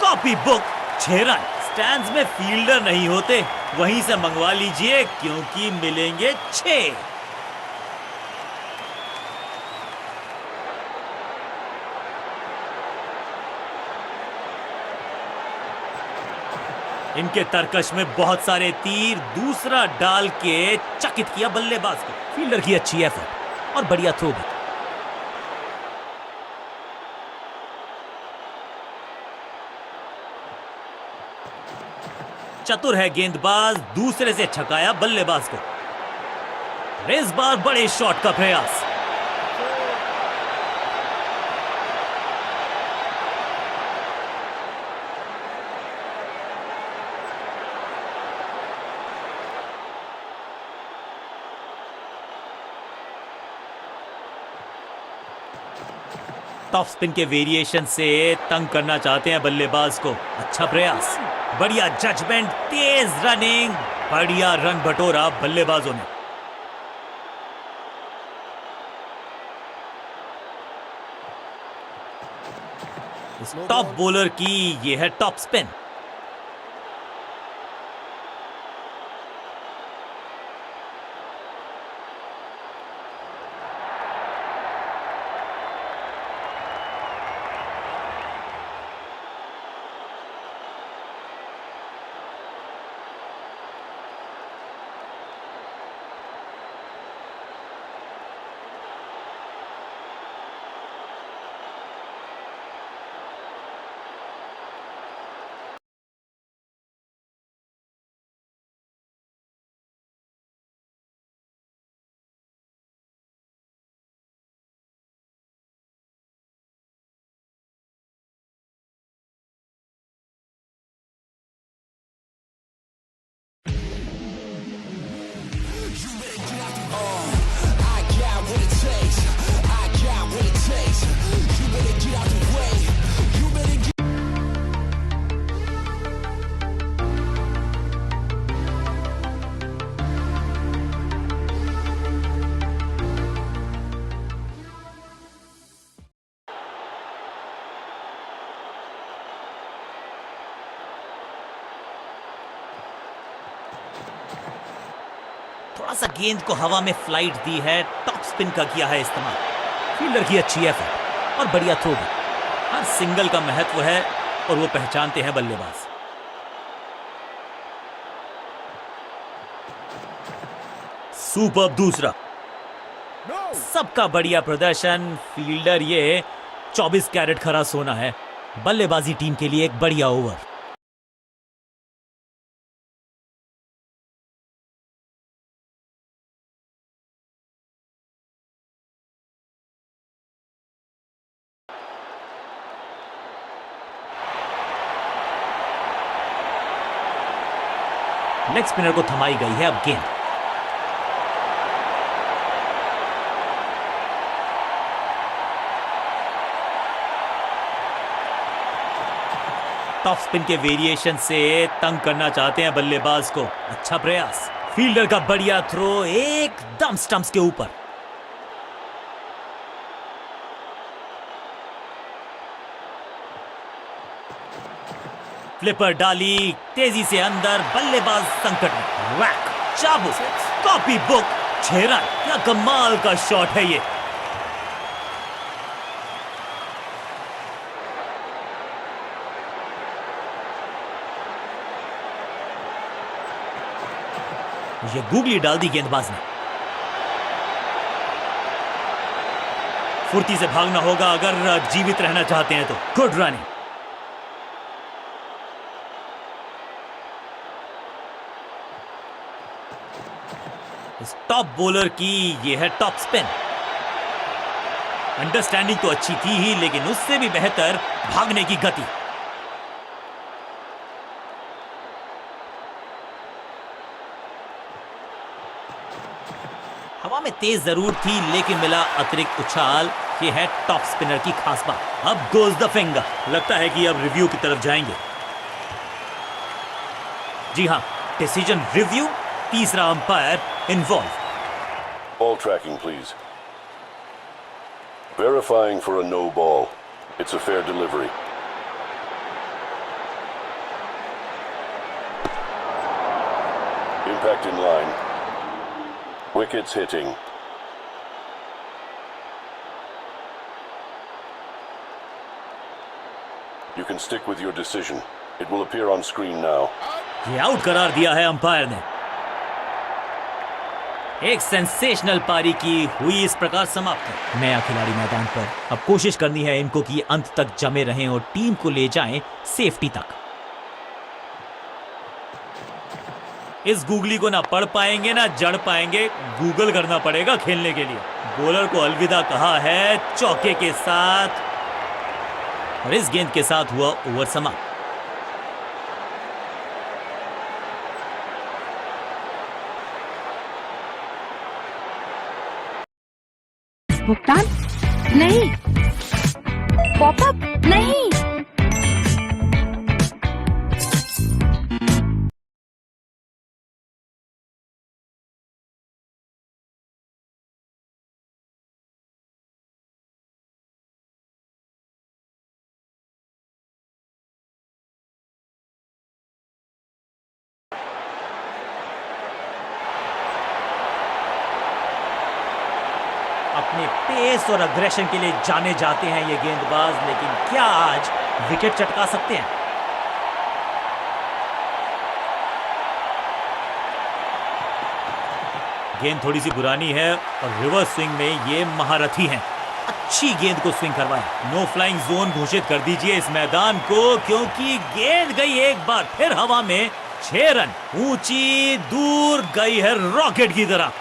कॉपी बुक, 6 रन। स्टैंड्स में फील्डर नहीं होते, वहीं से मंगवा लीजिए क्योंकि मिलेंगे 6। इनके तरकश में बहुत सारे तीर। दूसरा डाल के चकित किया बल्लेबाज को। फील्डर की अच्छी एफर्ट और बढ़िया थ्रो भी। चतुर है गेंदबाज, दूसरे से छकाया बल्लेबाज को। इस बार बड़े शॉट का प्रयास। टॉप स्पिन के वेरिएशन से तंग करना चाहते हैं बल्लेबाज को। अच्छा प्रयास, बढ़िया जजमेंट, तेज रनिंग, बढ़िया रन बटोरा बल्लेबाजों ने। इस टॉप बॉलर की ये है टॉप स्पिन। थोड़ा सा गेंद को हवा में फ्लाइट दी है, टॉप स्पिन का किया है इस्तेमाल। फील्डर की अच्छी एफर्ट और बढ़िया थ्रो भी। हर सिंगल का महत्व है और वो पहचानते हैं बल्लेबाज। सुपर्ब दूसरा, सबका बढ़िया प्रदर्शन। फील्डर ये 24 कैरेट खरा सोना है। बल्लेबाजी टीम के लिए एक बढ़िया ओवर। लेग स्पिनर को थमाई गई है अब गेंद। टॉप स्पिन के वेरिएशन से तंग करना चाहते हैं बल्लेबाज को। अच्छा प्रयास। फील्डर का बढ़िया थ्रो एकदम स्टंप्स के ऊपर। फ्लिपर डाली तेजी से अंदर, बल्लेबाज संकट में। वैक, चाबुक, कॉपी बुक, 6 रन। क्या कमाल का शॉट है ये। ये गूगली डाल दी गेंदबाज ने। फुर्ती से भागना होगा अगर जीवित रहना चाहते हैं तो। Good running. इस टॉप बॉलर की ये है टॉप स्पिन। अंडरस्टैंडिंग तो अच्छी थी ही, लेकिन उससे भी बेहतर भागने की गति। हवा में तेज जरूर थी, लेकिन मिला अतिरिक्त उछाल। ये है टॉप स्पिनर की खास बात। अब गोज द फिंगर। लगता है कि अब रिव्यू की तरफ जाएंगे। जी हां, डिसीजन रिव्यू। तीसरा umpire involve. Ball tracking, please. Verifying for a no ball. It's a fair delivery. Impact in line. Wickets hitting. You can stick with your decision. It will appear on screen now. ये आउट करार दिया है अंपायर ने। एक सेंसेशनल पारी की हुई इस प्रकार समाप्त। नया खिलाड़ी मैदान पर। अब कोशिश करनी है इनको कि अंत तक जमे रहें और टीम को ले जाएं सेफ्टी तक। इस गूगली को ना पढ़ पाएंगे ना जड़ पाएंगे, गूगल करना पड़ेगा खेलने के लिए। बॉलर को अलविदा कहा है चौके के साथ और इस गेंद के साथ हुआ ओवर समाप्त। भुगतान नहीं, पॉपअप नहीं। अपने पेस और अग्रेशन के लिए जाने जाते हैं ये गेंदबाज, लेकिन क्या आज विकेट चटका सकते हैं? गेंद थोड़ी सी पुरानी है और रिवर्स स्विंग में ये महारथी हैं। अच्छी गेंद को स्विंग करवाया। नो फ्लाइंग जोन घोषित कर दीजिए इस मैदान को, क्योंकि गेंद गई एक बार फिर हवा में। 6 रन ऊंची दूर गई है रॉकेट की तरह।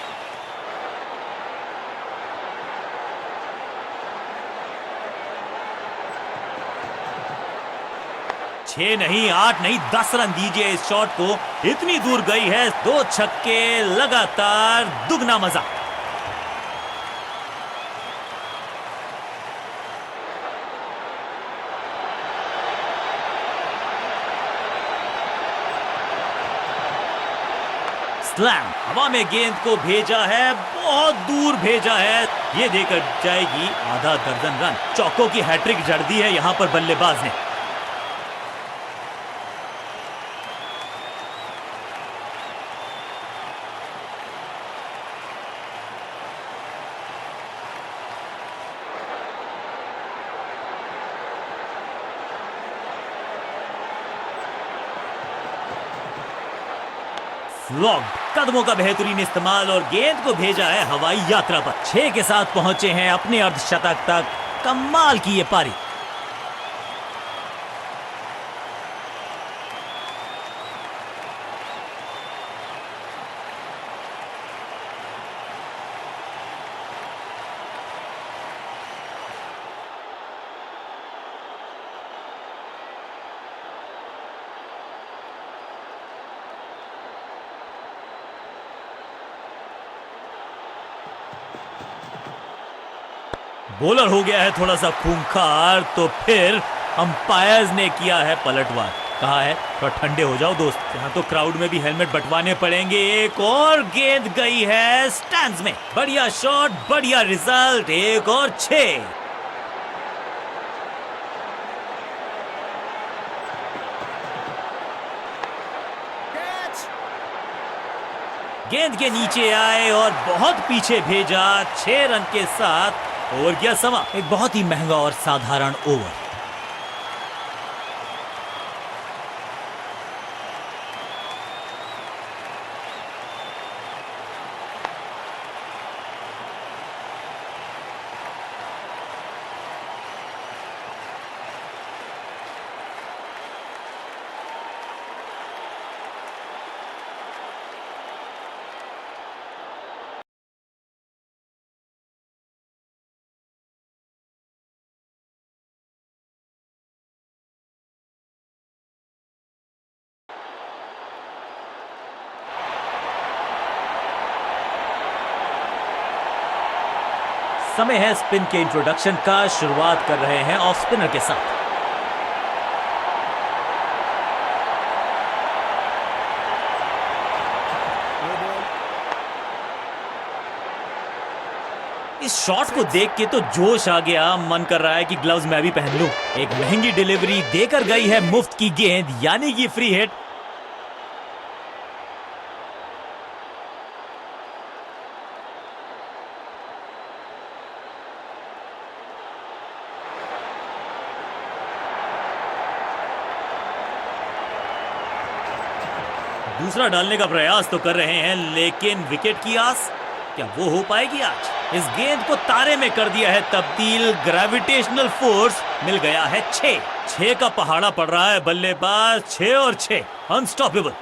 छह नहीं, 8 नहीं, 10 रन दीजिए इस शॉट को। इतनी दूर गई है। 2 छक्के लगातार, दुगना मजा। स्लैम। हवा में गेंद को भेजा है, बहुत दूर भेजा है। ये देकर जाएगी आधा दर्जन रन। चौकों की हैट्रिक जड़ दी है यहां पर बल्लेबाज ने। फ्लॉग्ड। कदमों का बेहतरीन इस्तेमाल और गेंद को भेजा है हवाई यात्रा पर। 6 के साथ पहुंचे हैं अपने अर्धशतक तक। कमाल की ये पारी। बॉलर हो गया है थोड़ा सा खूंखार, तो फिर अंपायर्स ने किया है पलटवार। कहा है थोड़ा ठंडे हो जाओ दोस्त। यहाँ तो क्राउड में भी हेलमेट बंटवाने पड़ेंगे। एक और गेंद गई है स्टैंड्स में। बढ़िया शॉट, बढ़िया रिजल्ट। 1 और 6। गेंद के नीचे आए और बहुत पीछे भेजा। 6 रन के साथ ओवर गया समा। एक बहुत ही महंगा और साधारण ओवर। समय है स्पिन के इंट्रोडक्शन का। शुरुआत कर रहे हैं ऑफ स्पिनर के साथ। इस शॉट को देख के तो जोश आ गया। मन कर रहा है कि ग्लव्स मैं भी पहन लूं। एक महंगी डिलीवरी देकर गई है मुफ्त की गेंद, यानी कि फ्री हिट। दूसरा डालने का प्रयास तो कर रहे हैं, लेकिन विकेट की आस क्या वो हो पाएगी आज? इस गेंद को तारे में कर दिया है तब्दील। ग्रेविटेशनल फोर्स मिल गया है 6 का पहाड़ा पड़ रहा है बल्लेबाज। 6 और 6 अनस्टॉपेबल।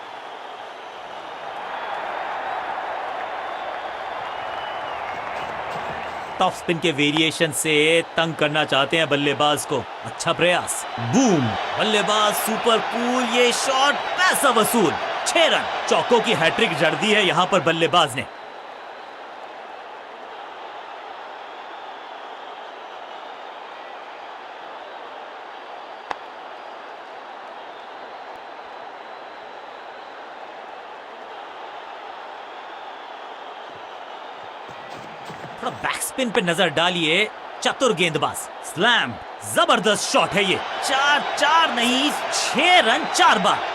टॉप स्पिन के वेरिएशन से तंग करना चाहते हैं बल्लेबाज को। अच्छा प्रयास। बूम। बल्लेबाज सुपर कूल। ये शॉट पैसा वसूल। 6 रन। चौकों की हैट्रिक जड़ दी है यहां पर बल्लेबाज ने। थोड़ा बैक स्पिन पे नजर डालिए। चतुर गेंदबाज। स्लैम। जबरदस्त शॉट है ये। 4 नहीं 6 रन 4 बार।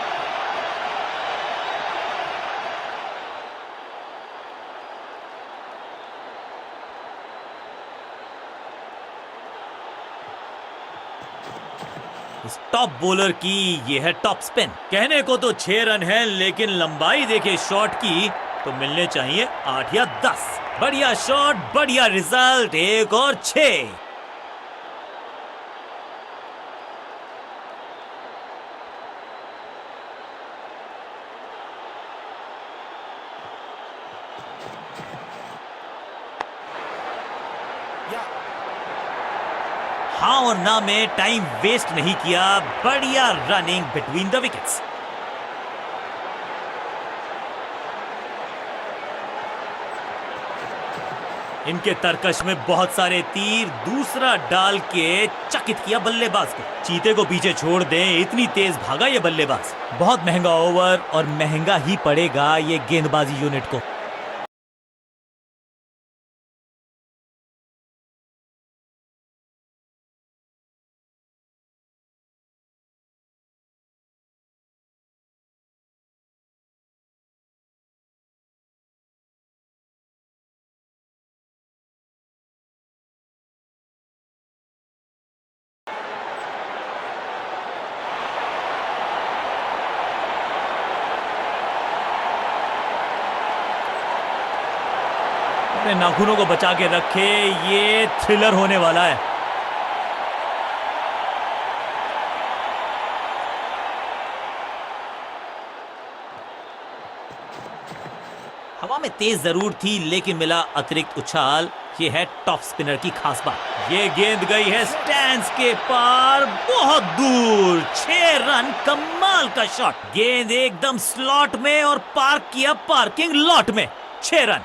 इस टॉप बॉलर की ये है टॉप स्पिन। कहने को तो 6 रन है, लेकिन लंबाई देखे शॉट की तो मिलने चाहिए 8 या 10। बढ़िया शॉट, बढ़िया रिजल्ट। 1 और 6। हाँ और ना में टाइम वेस्ट नहीं किया। बढ़िया रनिंग बिटवीन द विकेट्स। इनके तरकश में बहुत सारे तीर। दूसरा डाल के चकित किया बल्लेबाज को। चीते को पीछे छोड़ दें, इतनी तेज भागा ये बल्लेबाज। बहुत महंगा ओवर और महंगा ही पड़ेगा ये गेंदबाजी यूनिट को। अपने नाखूनों को बचा के रखे, ये थ्रिलर होने वाला है। हवा में तेज जरूर थी लेकिन मिला अतिरिक्त उछाल। ये है टॉप स्पिनर की खास बात। ये गेंद गई है स्टैंड्स के पार, बहुत दूर। 6 रन, कमाल का शॉट। गेंद एकदम स्लॉट में और पार्क किया पार्किंग लॉट में। 6 रन।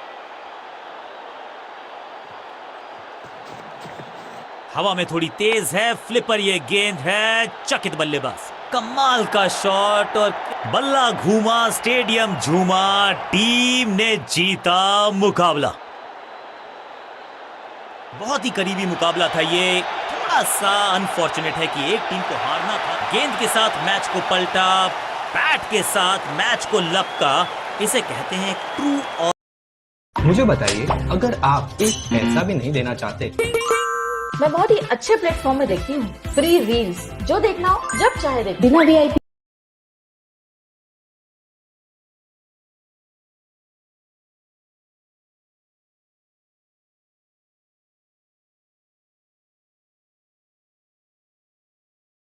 हवा में थोड़ी तेज है फ्लिपर, ये गेंद है चकित बल्लेबाज। कमाल का शॉट और बल्ला घूमा, स्टेडियम झूमा, टीम ने जीता मुकाबला। बहुत ही करीबी मुकाबला था ये। थोड़ा सा अनफॉर्चुनेट है कि एक टीम को हारना था। गेंद के साथ मैच को पलटा, बैट के साथ मैच को लपका। इसे कहते हैं ट्रू। और मुझे बताइए, अगर आप एक पैसा भी नहीं देना चाहते। मैं बहुत ही अच्छे प्लेटफॉर्म में देखती हूँ, फ्री रील्स। जो देखना हो जब चाहे देख, बिना VIP।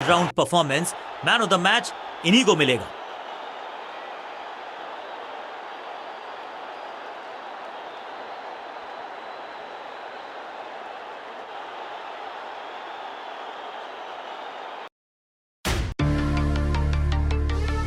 Round performance, man of the match इन्हीं को मिलेगा।